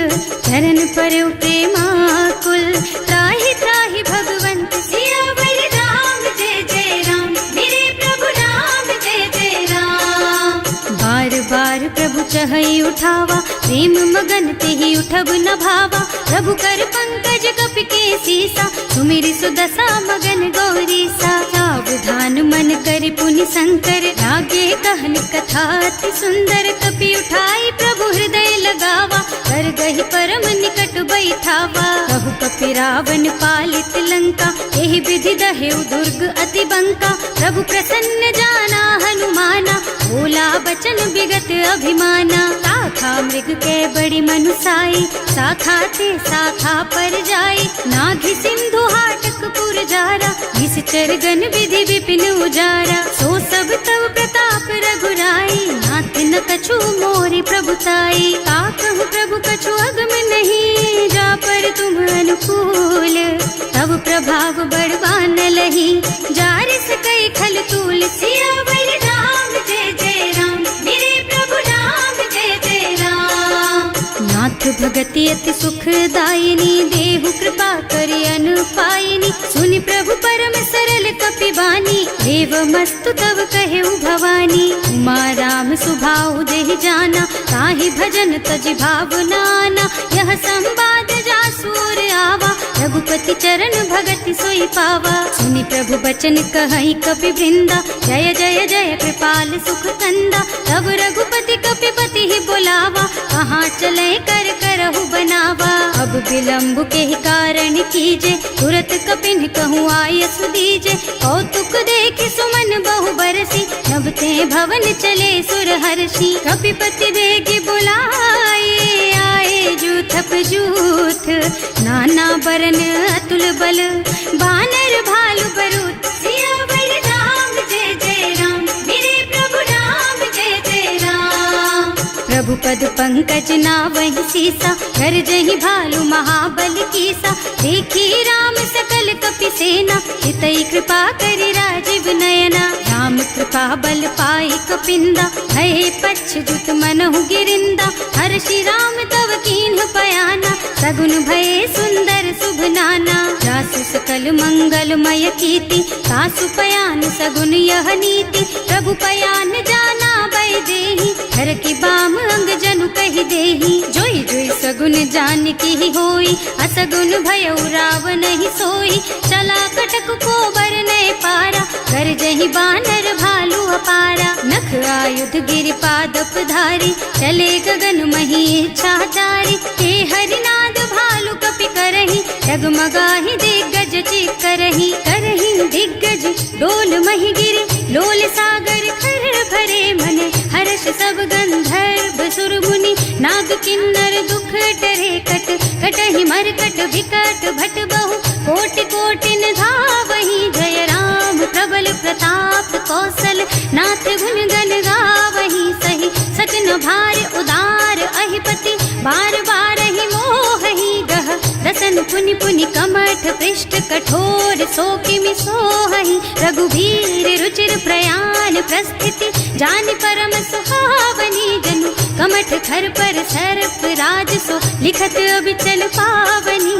चरण परउ प्रेमाकुल, त्राहि त्राहि भगवंत। सियावर राम जय जय राम, मेरे प्रभु राम जय जय राम। बार बार प्रभु चहई उठावा, प्रेम मगन तेहि उठब न भावा। प्रभु कर पंकज कपि के सीसा, सुमिरि सुदशा मगन गौरीसा। सावधान मन करि पुनि शंकर, लागे कहन कथा अति सुंदर। कपि उठाई प्रभु हृदय लगावा, कर गहि परम निकट बैठावा। कहु कपि रावण पालित लंका, एहि विधि दहेउ दुर्ग अति बंका। प्रभु प्रसन्न जाना हनुमाना, बोला बचन विगत अभिमाना। शाखा मृग के बड़ी मनुसाई, शाखा ते शाखा पर जाई। नाघि सिंधु हाटक पुर जारा, निश्चर गण विधि विपिन उजारा। सो सब तव प्रताप रघुराई, नाथ न कछु मोरि प्रभुताई। का कहु प्रभु कछु अगम नहीं, जा पर तुम अनुकूल। तब प्रभाव बड़वान लही, जारि सकई खल तूल। सियावर राम जय जय राम, मेरे प्रभु राम जय जय राम। नाथ भगति अति सुखदायिनी, देहु कृपा करि अनुपायिनी। सुनि प्रभु परम सरल कपि बानी, देव मस्तु तव कहेउ भवानी। उमा राम सुभाउ जेहि जाना, ताहि भजन तजि भावनाना। यह संवाद जासु और आवा, रघुपति चरण भगति सोई पावा। सुनि प्रभु बचन कहई कपि वृंदा, जय जय जय कृपाल सुख कंदा। तब रघुपति कपि पति ही बोलावा, कहाँ चले कर करहु बनावा। अब विलम्ब के ही कारण कीजे, तुरत कपिन कहूँ आयस दीजे। कौतुक देखि सुमन बहु बरसी, नभ ते भवन चले सुर हर्षि। कपिपति बेगी बुलाए, आए जूथप जूथ। नाना बरन अतुल बल, बानर भालु बरूथ। सियावर राम जय जय राम, मेरे प्रभु राम जय जय राम। प्रभु पद पंकज नावहि सीसा, कर जहि भालु महाबल कीसा। देखी राम सकल कपि सेना, हितई कृपा करि राजीव नयना। राम कृपा बल पाई कपिंदा, भये पच्छ्युत मनहु गिरिंदा। हर्षि राम तव कीन्ह पयाना, सगुन भये सुंदर शुभ नाना। जासु सकल मंगलमय कीर्ति, तासु पयान सगुन यह नीति। प्रभु पयान जाना भय देहि, हर की बाम अंग जनु कहि देहि। जोई जोई सगुन जान की होई, असगुन भयउ रावण ही सोई। चला कटक को बरने पारा, कर जहि बानर भालु अपारा। नख आयुध गिरि पादप धारी, चले गगन मही इच्छा जारी। हे हरिनाद भालु कपि करही, डगमगाहि दिग्गज चित करही। करही दिग्गज डोल मही गिरि, लोल सागर खर भरे मन। हर्ष सब गंधर्व सुर मुनि, नाग किन्नर दुख डरे कट। कटहि मरकट विकट भट बहु, कोटि कोटिन धावहि। जय राम प्रबल प्रताप कौशल, नाथ गुण गण गावहि। सही सतन भार उदार अहिपति, बार बार ही मोहि गह। दसन पुनि पुनि कमठ पृष्ठ, कठोर सो किमि सोहहि। रघुवीर रुचिर प्रयाण प्रस्थिति, जानि परम सुहावनी। जनु कमठ खर पर सर्प राज सो, लिखत अबिचल पावनी।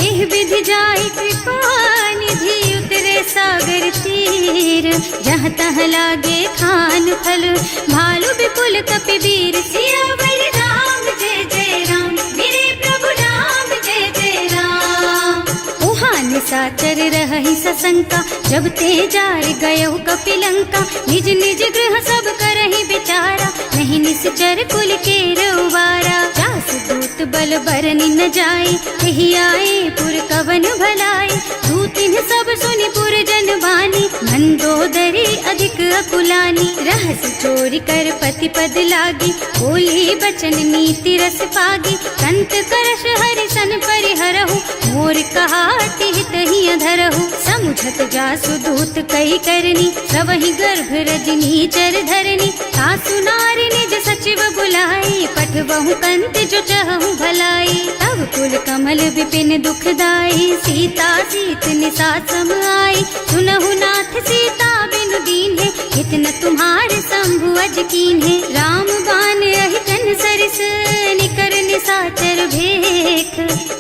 एह विधि जाहि कृपा निधि, उतरे सागर तीर। जहाँ तहाँ लागे खान फल, भालु विपुल कपिवीर। सियावर राम जय जय राम, मेरे प्रभु राम जय जय राम। शंका। जब ते जार गयो कपिलंका, निज निज गृह सब करहि विचारा। नहीं निश्चर कुल के रउबारा, जासु दूत बल बरनि न जाई। यही आए पुर कवन भलाई, दूतिन सब सुनि पुर जन बानी। मंदोदरी अधिक अकुलानी, रहस चोरी कर पति पद लागी। बोली बचन नीति रस पागी, कंत करश हरि सन परिहरहु। मोर कहाति हित ही अधरहु, समुझत जासु दूत कही करनी। सबहि गर्भ रजनी चर धरनी, सासु नारी निज सचिव बुलाई। पठबहु कंत जो चहु भलाई, तब कुल कमल विपिन दुखदाई। सीता सीत निसा सम आई, सुनहु नाथ सीता बिनु दीन्हे। इतना तुम्हारे शंभु अज कीन्हे, राम बान अहितन सरिस निकर निसाचर भेख।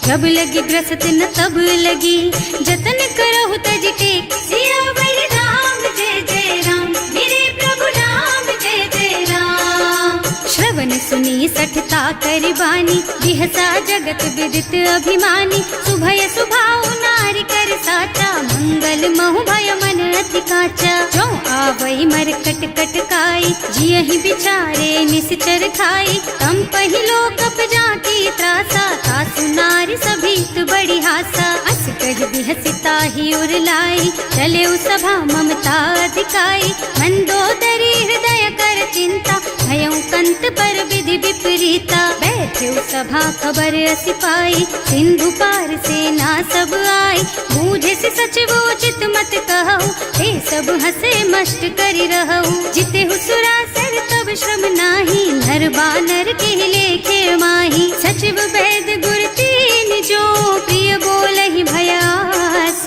जब लगी ग्रसत न तब लगी, जतन करहु तज टेक। सियावर राम जय जय राम, मेरे प्रभु राम जय जय राम। श्रवण सुनी सठता कर बानी, बिहसा जगत विदित अभिमानी। सुभय सुभाउ नारी कर साचा, मंगल महु भय मन अति काचा। जो आवई मरकट कटकाई, जियहि बिचारे निश्चर खाई। तम पहिलो कप जाकी त्रासा, सासु नारी सभीत बड़ी हासा। अस कह बिहसिता ही उर लाई, चले सभा ममता अधिकाई। मंदोदरी हृदय कर चिंता, भयउ कंत पर विधि विपरीता। बैठे सभा खबर असी पाई, सिंधु पार सेना सब आई। बूझे से सचिव उचित मत कहु, हे सब हसे मस्त करि रहु। जिते हुसुरासर तब श्रम नाही, नर बानर के लेखे माही। सचिव वैद गुर तीन जो, प्रिय बोलहि भयास।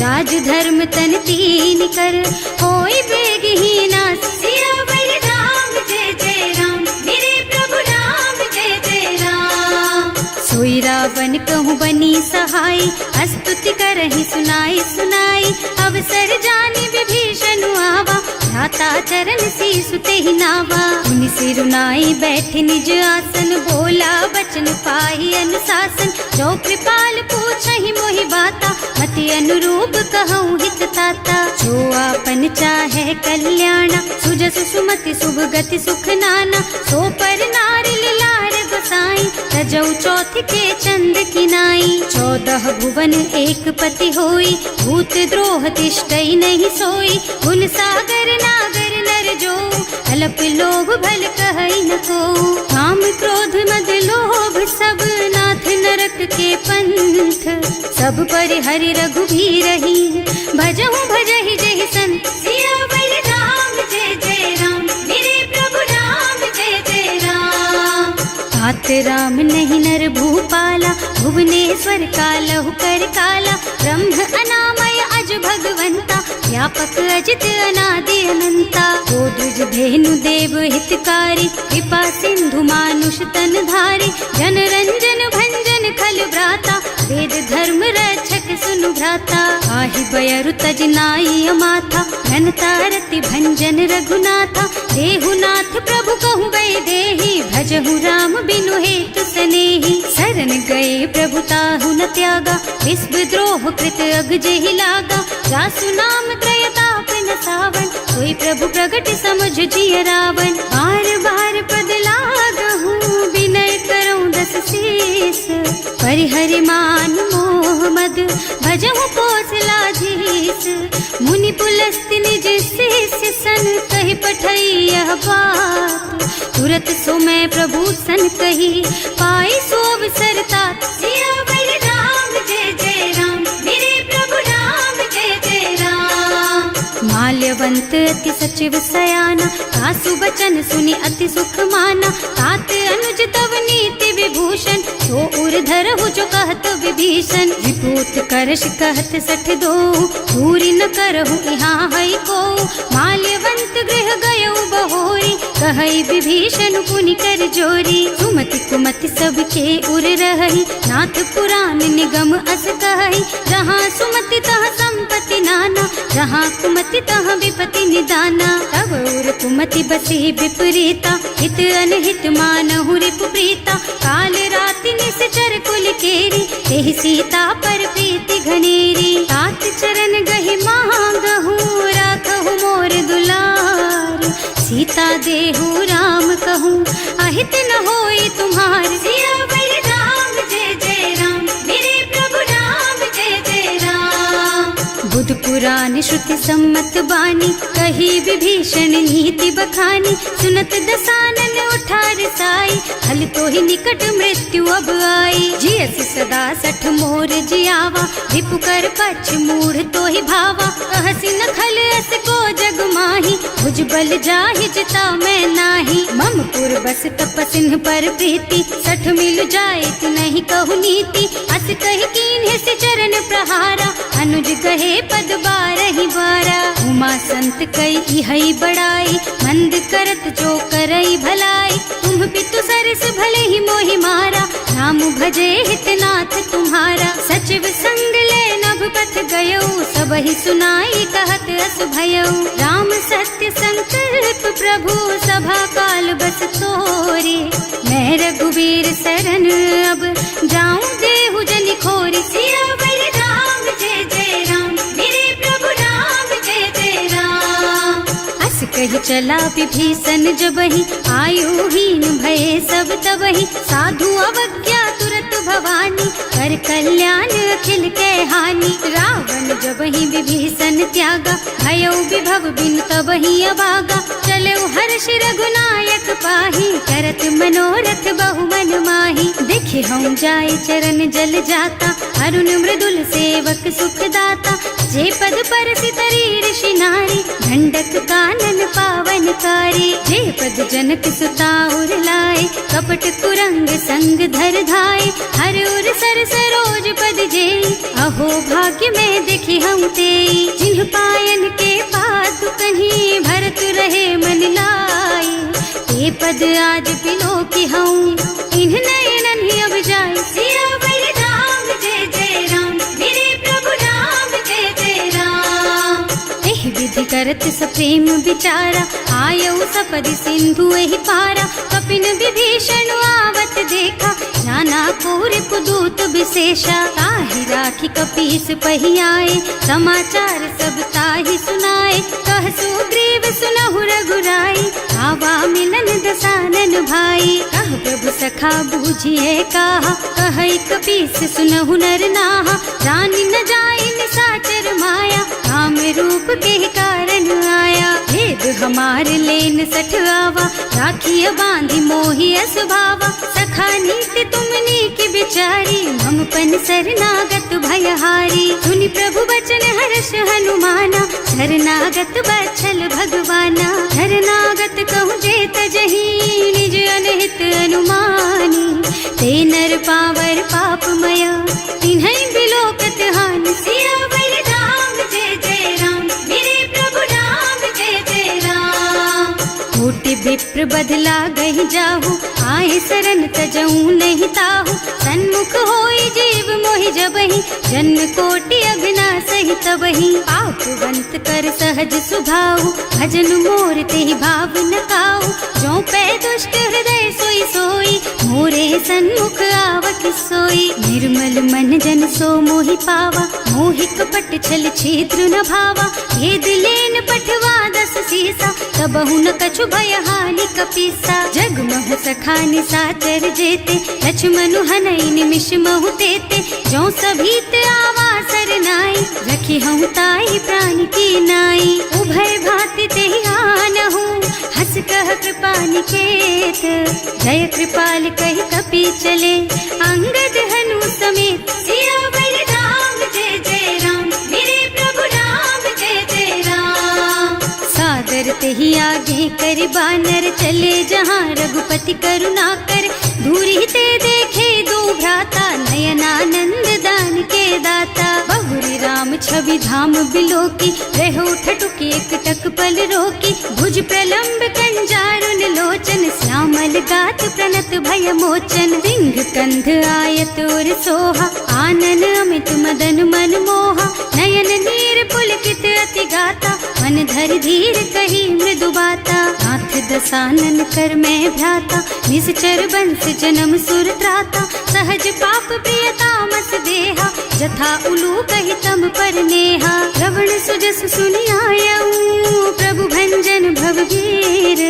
राज धर्म तन तीन कर, होई बेगहि नास। सियावर राम जय जय राम, मेरे प्रभु राम जय जय राम। सोई रावण कहूँ बनी सहाय, स्तुति करहि सुनाई सुनाई। अवसर जानी विभीषण आवा, भ्राता चरण सीसु तेहि नावा। मुनि सिरुनाई बैठे निज आसन, बोला बचन पाहि अनुशासन। जो कृपाल पूछहि मोहि बाता, मति अनुरूप कहूँ हित ताता। जो आपन चाहे कल्याणा, सुजसु सुमति शुभ गति सुख नाना। सो पर नारी लार गोसाई, तजौ चौथ के चंद किनाई। 14 भुवन एक पति होई, भूत द्रोह तिष्ठई नहीं सोई। गुण सागर नागर नर जो, अल्प लोभ भल कहई न को। काम क्रोध मद लोभ सब, नाथ नरक के पंथ। सब पर हरि रघुबीरहि, भजहु भजहि जहि संत। सियावर राम जय जय राम, मेरे प्रभु राम जय जय राम। तात राम नहीं नर भूपाला, भुवनेश्वर कालहु कर काला। ब्रह्म अनामय अज भगवंता, व्यापक अजित अनादि अनंता। गोदुज धेनु देव हितकारी, कृपा सिंधु मानुष तन धारी। जन रंजन भंजन खल भ्राता, वेद धर्म रक्षक सुनु भ्राता। आहि बयरु तज नाई अमाथा, घनता रति भंजन रघुनाथा। देहुनाथ प्रभु कहु गए देहि, भजहु राम बिनु हेतु सनेहि। शरण गए प्रभु ताहु न त्यागा, विश्व द्रोह कृत अग जेहि लागा। जासु नाम त्रय ताप न सावन, सोई प्रभु प्रगट समुझ जिय रावण। बार बार पद लागहु, विनय करऊं दस शीस। परिहरि मान मोह मद, भजहु कौशलाधीश। मुनि पुलस्त्य निज शिष्य सन, कहि पठई यह बात। तुरत सो मैं प्रभु सन कही, पाई सो अवसर तात। सियावर राम जय जय राम, मेरे प्रभु राम जय जय राम। माल्यवंत अति सचिव सयाना, सासु बचन सुनि अति सुख माना। तात अनुज तव नीति विभूषण, सो उर धरहु जो कहत विभीषण। विभूत करश कहत सठ दो, दूरी न करहु यहाँ हई को। माल्यवंत गृह गयो बहोरी, कहई विभीषण पुनि कर जोरी। सुमति कुमति सबके उर रहई, नाथ पुराण निगम अस कहई। जहाँ सुमति तहाँ संपत्ति नाना, जहाँ कुमति तहाँ विपति निदाना। तब उर कुमति बसी विपरीता, हित अनहित मानहु रिपु प्रीता। काल राति निश्चर कुल केरी, एहि सीता पर प्रीति घनेरी। तात चरण गहि सहित न होई तुम्हार। सियावर राम जय जय राम, मेरे प्रभु राम जय जय राम। बुध पुराण श्रुति सम्मत बानी, कही विभीषण नीति बखानी। सुनत दसानन उठा रिसाई, हल तो ही निकट मृत्यु अब आई। जियस सदा सठ मोर जियावा, रिपु कर पछ मूढ़ तो ही भावा। कहसी न खल अस को जग माही, भुज बल जाहि जिता मैं नाही। मम पुर बस तपसिन पर प्रीति, सठ मिल जाए तु नहीं कहु नीति। अस कहि कीन्हे से चरण प्रहारा, अनुज कहे पद बारहि बारा। उमा संत कई इहई बड़ाई, मंद करत जो करई भलाई। तुम पितु सरस भले ही मोहि मारा, नाम भजे हितनाथ तुम्हारा। सचिव संग ले नभ पथ गयो, सबहि सुनाई कहत अस भयो। राम सत्य संकल्प प्रभु, सभा काल बस तोरे। मैं रघुवीर शरण अब, जाऊं देहु जनि खोरी। सियावर राम जय जय राम, मेरे प्रभु राम जय जय राम। अस कही चला विभीषण जबहि, आयुहीन भये सब तबहि। साधु अवज्ञा तुरत भवानी, कर कल्याण अखिल के हानि। रावण जबहि विभीषण त्यागा, भयो विभव बिन तबहि अभागा। चलो हर्ष रघुनायक पाहि, करत मनोरथ बहु मन माहि। देखे हम जाय चरण जल जाता, अरुण मृदुल सेवक सुख दाता। जे पद पर सितरी ऋषि नारी, ढंडक कानन पावन कारी। जे पद जनक सुता उर लाए, कपट कुरंग संग धर धाय। हर उर सर सरोज पद जेई, अहो भाग्य में देखी हम तेई। जिन्ह पायन के पादु कहीं, भरत रहे मन लाई। ते पद आज बिलो की हूँ, इन्ह नयनन ही अब जाए। सियावर राम जय जय राम, मेरे प्रभु राम जय जय राम। एहि विधि करत सप्रेम विचारा, आयौ सपदि सिंधु एहि पारा। कपिन विभीषण आवत देखा, नाना कोर पुदूत विशेषा। ताहि राखी कपीस पहि आए, समाचार सब ताहि सुनाए। कह सुग्रीव सुनहु रघुराई, आवा मिलन दसानन भाई। कह प्रभु सखा बूझिए कहा, कहै कपीस सुनहु नर नाहा। रानी न जाय निसाचर माया, राम रूप के कारण आया। भेद हमार लेन सठ आवा, राखिय बांधि मोहि असभावा। सखा नीति तुमनी की बिचारी, मम पन शरणागत भयहारी। सुनि प्रभु वचन हर्ष हनुमाना, शरणागत बछल भगवाना। शरणागत कहूँ जे तजहि, निज अनहित अनुमानी। ते नर पावर पापमय, तिन्है बिलोकत हानि। सियावर राम जय जय राम, मेरे प्रभु राम जय जय राम। कोटि विप्र बदला गहि जाहु, आए शरण तजऊ नहीं ताहु। सन्मुख होई जीव मोहि जबहि, जन्म कोटि अघ्ना सहि तबहि। पापवंत कर सहज सुभाऊ, भजन मोर तेहि भाव न काऊ। जो पै दुष्ट हृदय सोई सोई, मोरे सन्मुख आवत सोई। निर्मल मन जन सो मोहि पावा, मोहि कपट छल छिद्र न भावा। भेद लेन पठवा दस सीसा, तबहु न कछु भय हानि कपीसा। जग महु सखा निसाचर जेते, लक्ष्मण हनई निमिष महु तेते। जो सभीत आवा सरनाई, रखी हूँ ताई प्राण की नाई। उभय भांति तेहि आनहु, हस कह कृपा निकेत। जय कृपाल कहि कपि चले, अंगद हनु समेत। सियावर राम जय जय राम, मेरे प्रभु राम जय जय राम। सादर तेहि आगे कर बानर, चले जहाँ रघुपति करुणा कर। दूरी ते देखे दो भ्राता, नयनानंद दान के दाता। बहुरी राम छवि धाम बिलोकी, रहो ठटुकी एकटक पल रोकी। भुज प्रलंब कंजारुन लोचन, श्यामल गात प्रणत भय मोचन। सिंह कंध आयत और सोहा, आनन अमित मदन मन मोहा। नयन नीर पुलकित अति गाता, मन धर धीर कही मृदु बाता। नाथ दसानन कर मैं भ्राता, निश्चर बंस जन्म सुर त्राता। सहज पाप प्रिय तामस देहा, जथा उलू कहि तम पर नेहा। श्रवण सुजस सुनि आयऊ, प्रभु भंजन भवभीर।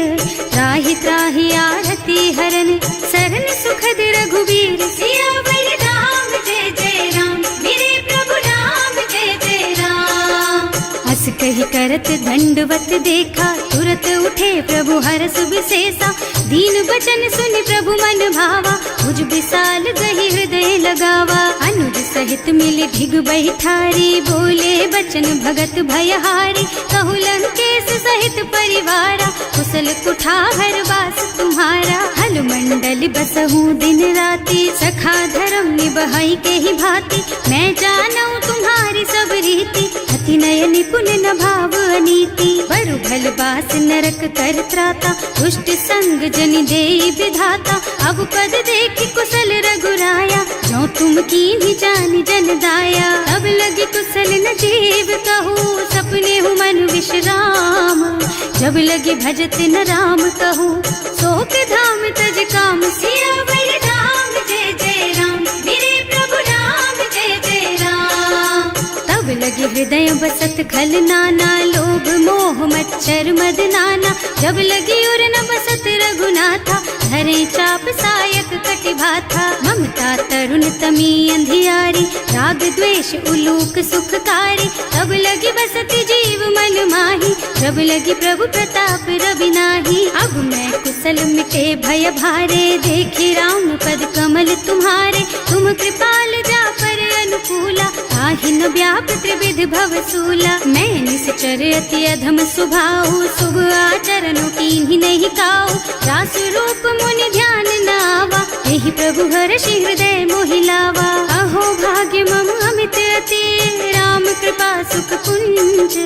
त्राहि त्राहि आरती हरन सरन सुखद रघुबीर। सियावर राम जय जय राम, मेरे प्रभु राम जय जय राम। हस कही करत दंडवत देखा, तुरत उठे प्रभु हरष विशेषा। दीन बचन सुनि प्रभु मन भावा, भुज विशाल गही हृदय लगावा। अनुज सहित मिली ढिग बैठारी, बोले बचन भगत भयहारी। कहु लंकेश सहित परिवारा, कुशल कुठार वास तुम्हारा। हल मंडल बसहु दिन राति, सखा धर्म निबहाई के ही भांति। मैं जानऊ तुम्हारी सब रीति, अति नय निपुण न भाव अनीति। बरु भल बास नरक कर त्राता, दुष्ट संग जनि देई विधाता। अब पद देखि कुशल रघुराया, जो तुम कीन्ही जानि जन दाया। तब लगी कुशल न जीव कहूँ, सपने हूँ मन विश्राम। जब लगी भजत न राम कहूँ, शोक धाम तज काम। सियावर राम जय जय राम, मेरे प्रभु राम जय जय राम। तब लगी हृदय बसत खल नाना, लोभ मोह मच्छर मद नाना। जब लगी उर न बसत रघुनाथा, धरे चाप सायक कटि भाथा। ममता तरुण तमी अंधियारी, राग द्वेष उलूक सुखकारी। तब लगी बसती जीव मन माही, जब लगी प्रभु प्रताप रवि नाही। अब मैं कुशल मिटे भय भारे, देखी राम पद कमल तुम्हारे। तुम कृपाल जा पर अनुकूला, ताहि न व्याप त्रिविध भव सूला। मैं निश्चर अति अधम स्वभाव, शुभ आचरणों कीन्ही नहीं काऊ। रास रूप मुनि ध्यान न आवा, यही प्रभु हर्षि हृदय मोहि लावा। अहो भाग्य मम अमित अति, राम कृपा सुख पुंज।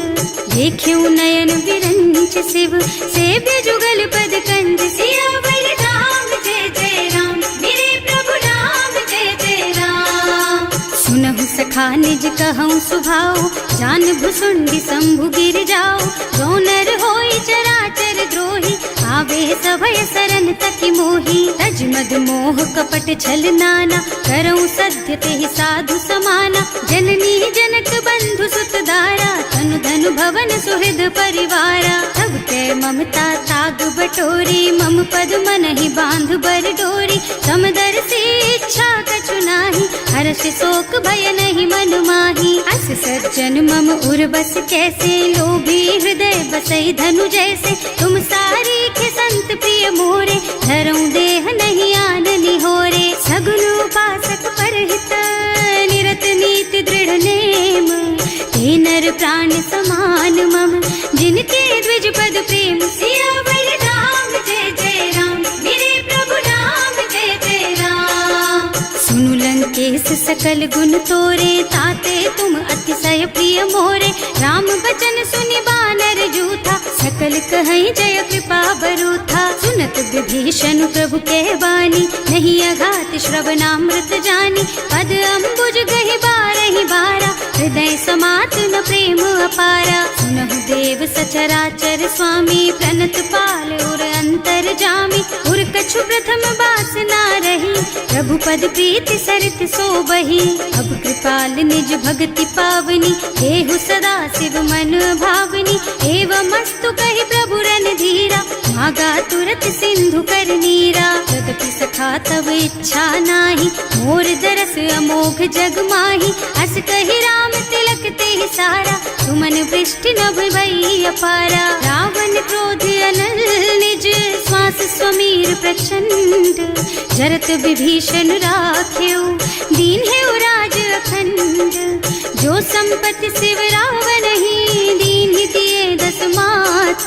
देख्यऊ नयन विरंच शिव, सेव्य जुगल पद कंज। सियावर राम जय जय राम, मेरे प्रभु राम जय जय राम। सुनहु सखा निज कहऊँ सुभाऊ, जान भुसुंडी शंभु गिर जाओ। जो नर होई चराचर द्रोही, आवे सभय सरन तकी मोही। तज मद मोह कपट छल नाना, करऊँ सत्य तेहि साधु समाना। जननी जनक बंधु सुत दारा, तनु धनु भवन सुहृद परिवारा। तब के ममता ताग बटोरी, मम पद मनहि बांध बर डोरी। समदर्शी इच्छा कछु नाही, हर्ष शोक भय नहीं मन माही। अस सज्जन मम उर बस कैसे, लोभी हृदय बसई धनु जैसे। तुम सारी के संत प्रिय मोरे, धरऊं देह नहीं आन निहोरे। सगुन उपासक परहित, निरत नीति दृढ़ नेम। ते नर प्राण समान मम, जिनके द्विज पद प्रेम। सियावर राम जय जय राम, मेरे प्रभु राम जय जय राम। सुनु लंकेश सकल गुण तोरे, ताते तुम अतिशय प्रिय मोरे। राम बचन सुनि बानर जूथा, सकल कहई जय कृपा बरूथा। सुनत विभीषण प्रभु के बानी, नहीं अघात श्रवणामृत जानी। पद अम्बुज गहि बारहि बारा, हृदय समात न प्रेम अपारा। सुनहु देव सचराचर स्वामी, प्रणत पाल उर अंतर जामी। उर कछु प्रथम बास ना रही, प्रभु पद प्रीति सरित सोबही। अब कृपाल निज भक्ति पावनी, देहु सदा शिव मन भावनी। एवं मस्तु कहि प्रभु रन धीरा, मागा तुरत सिंधु कर नीरा। जगति सखा तब इच्छा नाही, मोर दरस अमोघ जग माही। अस कहि राम तिलक तेहि सारा, तुमन वृष्टि नभ भई अपारा। रावण क्रोध अनल निज, श्वास स्वमीर प्रचंड। जरत विभीषण राख्यो, दीन है राज अखंड। जो संपत्ति शिव रावण ही, दीन ही दिए दस माथ।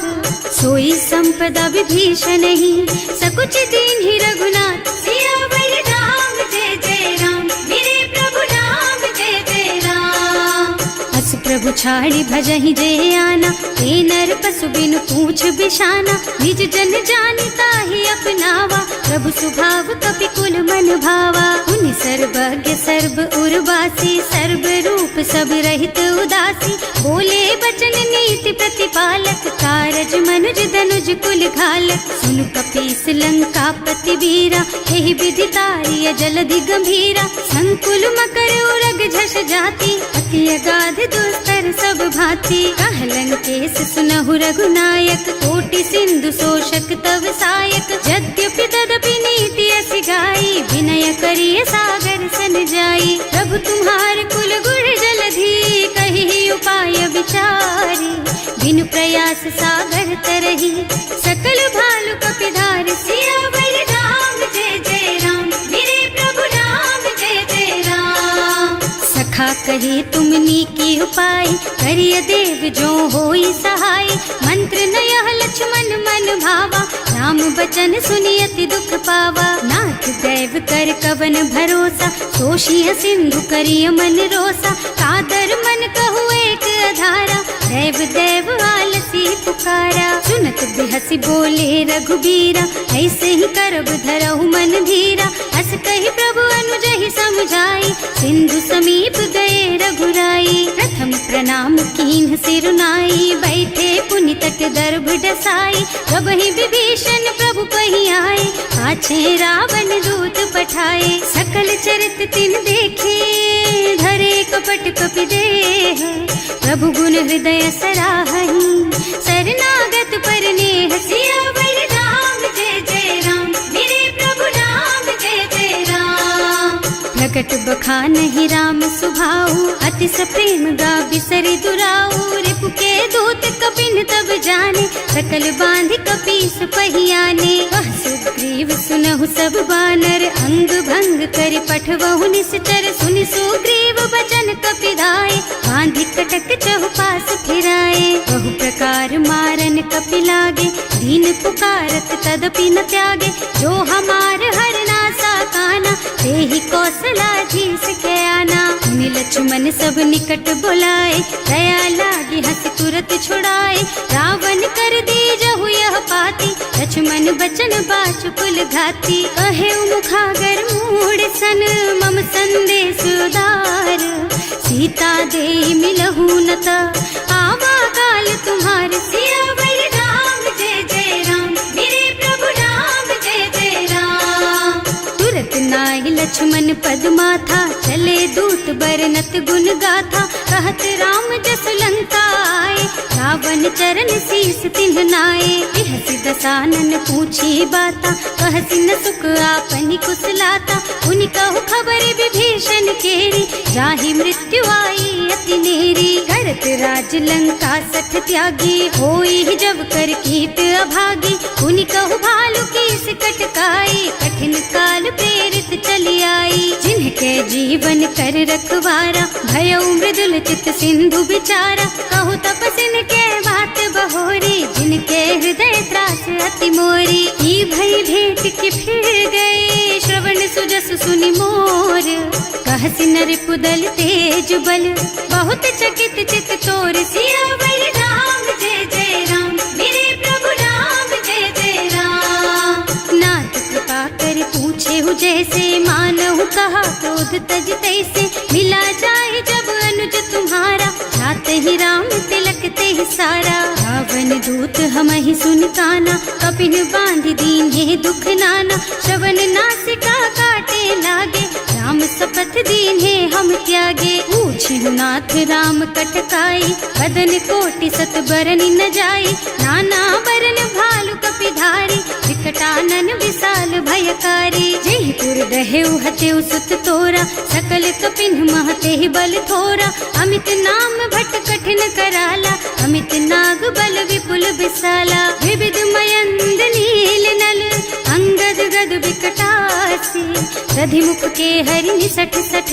सोई संपदा विभीषण ही, सकुच दीन ही रघुनाथ। सियावर राम जय जय राम, मेरे प्रभु राम जय जय राम। अस प्रभु छाड़ी भजहि जय आना, ते नर पशु बिनु पूछ बिशाना। निज जन जानिता ही अपनावा, प्रभु स्वभाव कपि कुल मन भावा। उनि सर्वज्ञ सर्व उर्वासी, सर्व रूप सब रहित उदासी। बोले बचन नीति प्रतिपालक, कारज मनुज धनुज कुल घालक। सुनु कपीस लंकापति वीरा, एहि विधि तारिय जलधि गंभीरा। संकुल मकर उरग झष जाति, अति अगाध दुस्तर सब भांति। कह लंकेश सुनहु रघुनायक, कोटि सिंधु शोषक तव सायक। यद्यपि तदपि विनय करिय सागर सन जाई। प्रभु तुम्हार कुल गुण जलधि कही उपाय विचारी। बिनु प्रयास सागर तरही सकल भालु कपिधार। सियावर राम जय जय राम, मेरे प्रभु राम जय जय राम। सखा कहे तुमनी की उपाय, करिय देव जो होई सहाय। मंत्र नयह लक्ष्मण मन भावा, राम बचन सुनियति दुख पावा। नाथ दैव कर कवन भरोसा, तोषिय सिंधु करिय मन रोसा। कादर मन कहु एक अधारा, देव देव आलसी पुकारा। सुनत बिहसी बोले रघुबीरा, ऐसे ही करब धरहु मन धीरा। हस कहि प्रभु अनुजहि समझाई, सिंधु समीप गए रघुराई। प्रथम प्रणाम कीन्ह सिरुनाई, बैठे पुनि तट दर्भ डसाई। प्रभहि विभीषण प्रभु कहि आए, पाछे रावण दूत पठाए। सकल चरित तिन देखे, धरे कपट कपि देह। प्रभु गुण हृदय सराहहि, शरणागत पर नेह। सियावर राम जय जय राम, मेरे प्रभु राम जय जय राम। प्रकट बखानहि राम सुभाऊ, अति सप्रेम गा बिसरि दुराऊ। रिपु के दूत कपिन तब जाने, सकल बांधि कपीस पहियाने। वह सुग्रीव सुनहु सब बानर, अंग भंग कर पठवहु निश्चर। सुनि सुग्रीव बचन कपिधाय, बांधि कटक चहुपास फिराए। बहु प्रकार मारन कपि लागे, दीन पुकारत तदपि न त्यागे। जो हमार हरनासा काना, तेहि कौशलाधीश के आना। मुनि लक्ष्मण सब निकट बुलाए, दया लागी हंस तुरत छुड़ाए। रावण कर दीजहु यह पाती, लक्ष्मण बचन बाचु कुल घाती। कहे मुखागर मूढ़ सन, मम संदेश उदार। सीता दे मिलहु न ता, आवा काल तुम्हार। सियावर राम जय जय राम, मेरे प्रभु राम जय जय राम। तुरत नाहि लक्ष्मण पद माथा, चले दूत बरनत गुण गाथा। कहत राम जस लंका आए, रावण चरण शीस तिन्ह नाए। बिहसि दसानन पूछी बाता, कहसि न सुख आपनि कुशलाता। उनि कहु खबर विभीषण केरी, जाहि मृत्यु आई अति नेरी। करत राज लंका सठ त्यागी, होई जब कर कीट अभागी। उनि कहु भालु कीस कटकाई, कठिन काल प्रेरित चली आई। जिनके जीवन कर रखवारा, भयउ मृदुल चित सिंधु बिचारा। कहु तपसिन के बात बहोरी, जिनके हृदय त्रास अति मोरी। ई भई भेंट के फिर गए, श्रवण सुजस सुनि मोर। कहसि नर पुदल तेज बल, बहुत चकित चित तोर। सियावर राम जय जय राम, मेरे प्रभु राम जय जय राम। नाथ कृपा कर पूछे हु जैसे, मानहु कहा क्रोध तज तैसे। मिला जाए जब अनुज तुम्हारा, जाते ही राम तिलक ते ही सारा। रावण दूत हमहि सुन काना, कपिन बांधि दीन्हे दुख नाना। श्रवण नासिका काटे लागे, राम शपथ दीन्हे हम त्यागे। पूछिहु नाथ राम कटकाई, बदन कोटि सत बरन न जाई। नाना बरन भालु कपिधारी, विकटानन विशाल भयकारी। जेहि पुर दहेउ हतेउ सुत तोरा, सकल कपिन महते ही बल थोरा। अमित नाम भट कठिन कराला, अमित नाग बल विपुल विशाला। विविध मयंद नील नल, अंगद गद विकटासी। दधिमुख के हरि निसठ सठ,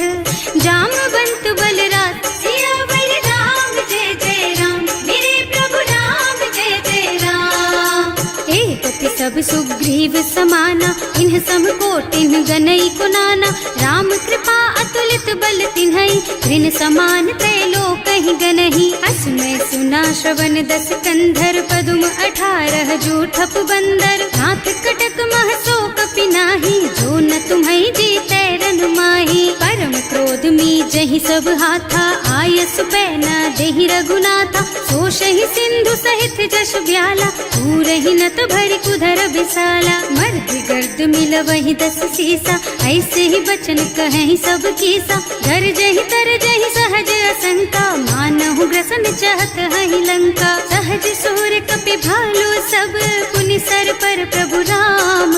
जामवंत बलराज। सियावर राम जय जय राम, मेरे प्रभु राम जय जय राम। एक पति सब सुग्रीव समाना, इन्ह सम कोटिन गनई कुनाना। राम कृपा अतुलित बल तिन्हई, ऋण समान त्रैलोकहि गनहि। असमय सुना श्रवण दस कंधर, पदुम 18 जूठप बंदर। नाथ कटक मह सो कपि नाही, जो न तुम्है जीतै रन माही। परम क्रोध मी जहि सब हाथा आयस पैना देहि रघुनाथा सोशहि सिंधु सहित जश ब्याला पूरहि नत भरि कुधर बिसाला मर्द गर्द मिल वही 10 सीसा ऐसे ही बचन कहें सब कीसा घर जहि तर जहि सहज असंका मानहु ग्रसन चाहत हहि लंका सहज सूर कपि भालू सब पुनि सर पर प्रभु राम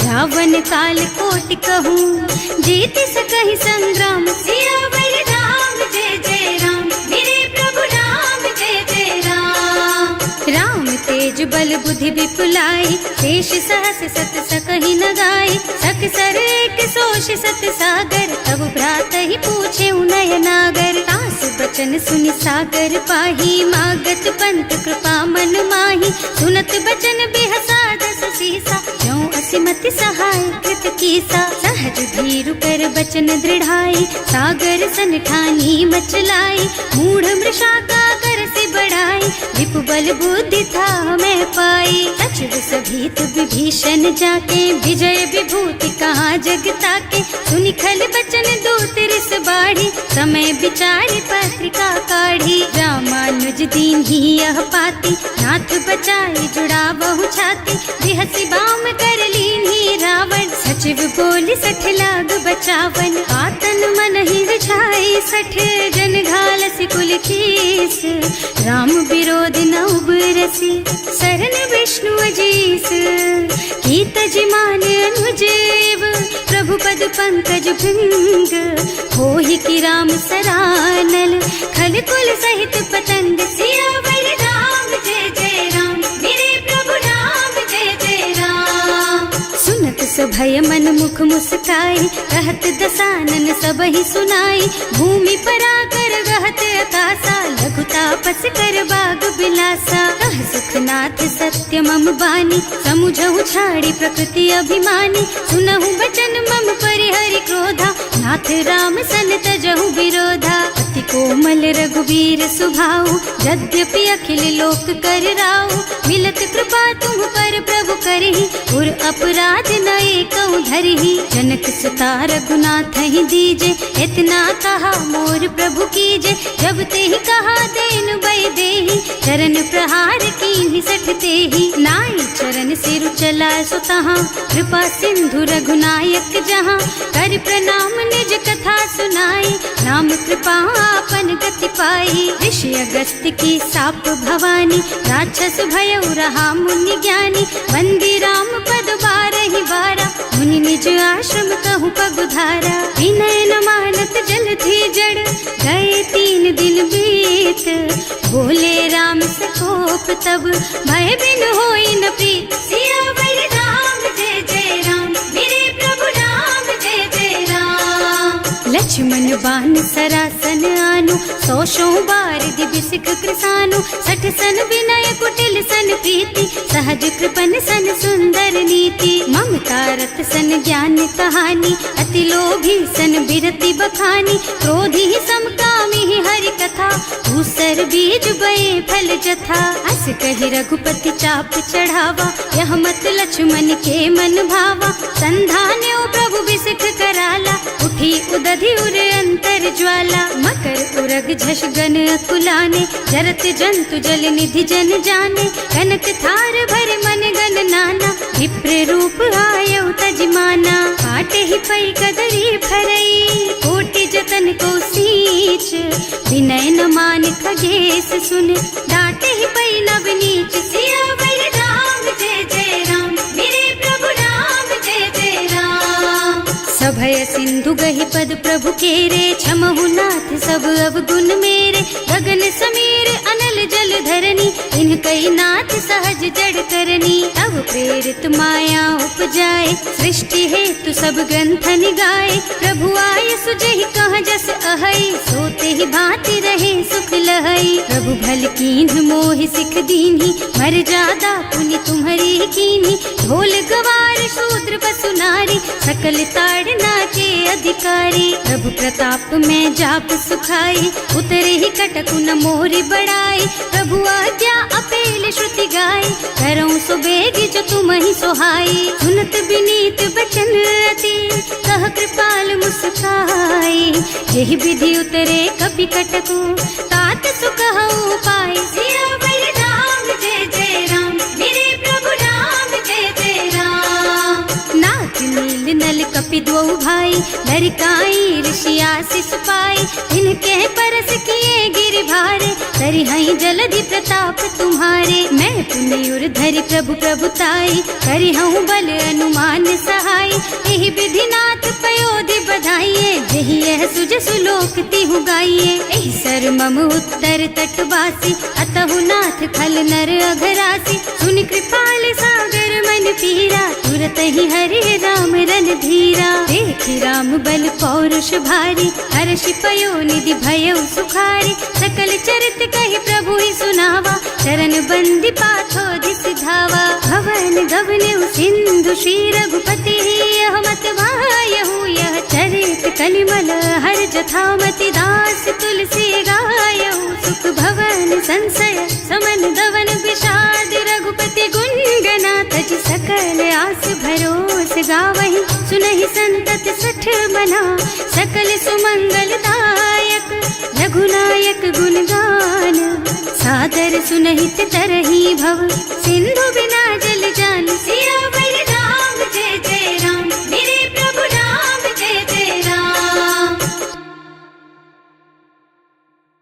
रावण काल कोटि कहूँ जीत सकहि संग्राम सियावर राम जय जय राम मेरे प्रभु राम जय जय राम राम तेज बल बुद्धि विपुलाई शेष सहस सत सकहि न गाई सक सर एक सोष सत सागर तब भ्रात ही पूछे उनय नागर तास बचन सुनि सागर पाही मागत पंत कृपा मन माही सुनत बचन बिहसा 10 सीसा जो असिमति सहाय कृत कीसा सहज धीरु कर बचन दृढ़ाई सागर सन ठानी मचलाई मूढ़ मृषा का कर से बढ़ाई विपु बल बुद्धि था मैं पाई सचिव सभीत विभीषण जाके विजय विभूति कहाँ जगता के सुनि खल बचन दूत रिस बाढ़ी समय विचारी पत्रिका काढ़ी रामानुज दीन ही यह पाती नाथ बचाई जुड़ा बहु छाती बिहसी बाम कर लीन्ही रावण सचिव बोली 60 लाग बचावन आतन मन ही रिझाई 60 जन घाल सिकुल कीस राम विरोध न उबरसी सरन विष्णु अजीस कीत जिमान अनुजेव प्रभु पद पंकज भृंग होहि की राम सरानल खल कुल सहित पतंग सियावर राम जय जय राम मेरे प्रभु राम जय जय राम सुनत सभय मन मुख मुस्काई कहत दसानन सबहि सुनाई भूमि पराकर गहत आकाशा लघु तापस कर बाग बिलासा कह सुखनाथ सत्य मम बानी समुझहु छाड़ी प्रकृति अभिमानी सुनहु बचन मम परिहरि क्रोधा नाथ राम सन तजहु विरोधा अति कोमल रघुवीर सुभाऊ यद्यपि अखिल लोक कर राऊ मिलत कृपा तुम पर प्रभु करहि उर अपराध न एकौ धरहि जनक सुता रघुनाथ ही दीजे इतना कहा मोर प्रभु कीजे जब ते ही कहा देन बई देहि चरण प्रहार कीन्हि 60 तेहि नाई चरण सिर चला सुतहा कृपा सिंधु रघुनायक जहाँ कर प्रणाम निज कथा सुनाई राम कृपा आपन गति पाई ऋषि अगस्त्य की साप भवानी राक्षस भयउ रहा मुनि ज्ञानी बंदी राम पद 12 बारा मुनि निज आश्रम कहूँ पगुधारा विनय न मानत जलधि जड़ गए 3 दिन बीत बोले राम सकोप तब भय बिन होई न प्रीत सियावर राम जय जय राम मेरे प्रभु राम जय जय राम लक्ष्मण बान सरासन आनु 100 बार दिव्य सिख कृसानु 60 सन विनय कुटिल सन प्रीति सहज कृपन सन सुंदर नीति ममता रत सन ज्ञान कहानी अति लोभी सन बिरति बखानी क्रोधी समकामी हरि कथा दूसर बीज बये फल जथा अस कहि रघुपति चाप चढ़ावा यह मत लक्ष्मण के मन भावा संधान्यो प्रभु बिसिख कराला उठी उदधि उर अंतर ज्वाला मकर उरग झष गन अकुलाने जरत जंतु जल निधि जन जाने कनक थार भर मन गन नाना विप्र रूप आयउ तजमाना काटे ही पई कदरी भरई कोटि जतन को सींच विनय न मान खगेश सुन डांटे ही पई नव नीच सियावर राम जय जय राम मेरे प्रभु राम जय जय राम सभय सिंधु गहि पद प्रभु केरे क्षमहु नाथ सब अवगुण मेरे गगन समीर अनल जल धरनी इन कई नाथ सहज जड़ करनी तब प्रेरित माया उपजाए सृष्टि हेतु सब ग्रंथन गाए प्रभु आय सुजहि कह जस अहै सोते ही भांति रहे सुख लहै प्रभु भल कीन्ह मोहि सिख दीन्ही मर जादा पुनि तुम्हरी कीन्ही ढोल गवार शूद्र बसु नारी सकल ताड़ना के अधिकारी प्रभु प्रताप में जाप सुखाई उतरे ही कटकु न मोरी बढ़ाई प्रभु आज्ञा अपेल श्रुति गाई करऊं सुबेग जो तुम ही सोहाई सुनत बिनीत बचन अति कह कृपाल मुस्काई। यही विधि उतरे कपि कटकु तात सुख हऊ पाए। सियावर राम जय जय राम, मेरे प्रभु राम जय जय राम। नाथ नील नल कपि दो भाई, लरिकाई ऋषि आशीष पाई। इनके परस किए गिर भारे, करी हई जलधि प्रताप तुम्हारे। मैं पुण्य उर धरि प्रभु प्रभुताई, करी हूँ बल अनुमान सहाय। यही विधि नाथ पयोधि बधाइए, यही यह सुज सुलोक तिहु गाइए। एहि सर मम उत्तर तटवासी, अतहु नाथ खल नर अघरासी। सुनि कृपाल सागर मन पीरा, तुरत ही हरि राम रन धीरा। देखि राम बल पौरुष भारी, हर्षि पयो निधि भयउ सुखारी। सकल चरित कहि प्रभु ही सुनावा, चरण बंदी पाथो सिधावा। भवन गगन सिंधु श्री रघुपति, यह मत वायहु यह चरित कलिमल हर जथामति। दास तुलसी गायहु, सुख भवन संशय समन दवन विषाद। रघुपति गुण गना तज सकल आस भरोस गावहि। सुनहि संतत सठ मना, सकल सुमंगल दायक। रघुनायक गुण गान, सादर सुनहित तरही भव।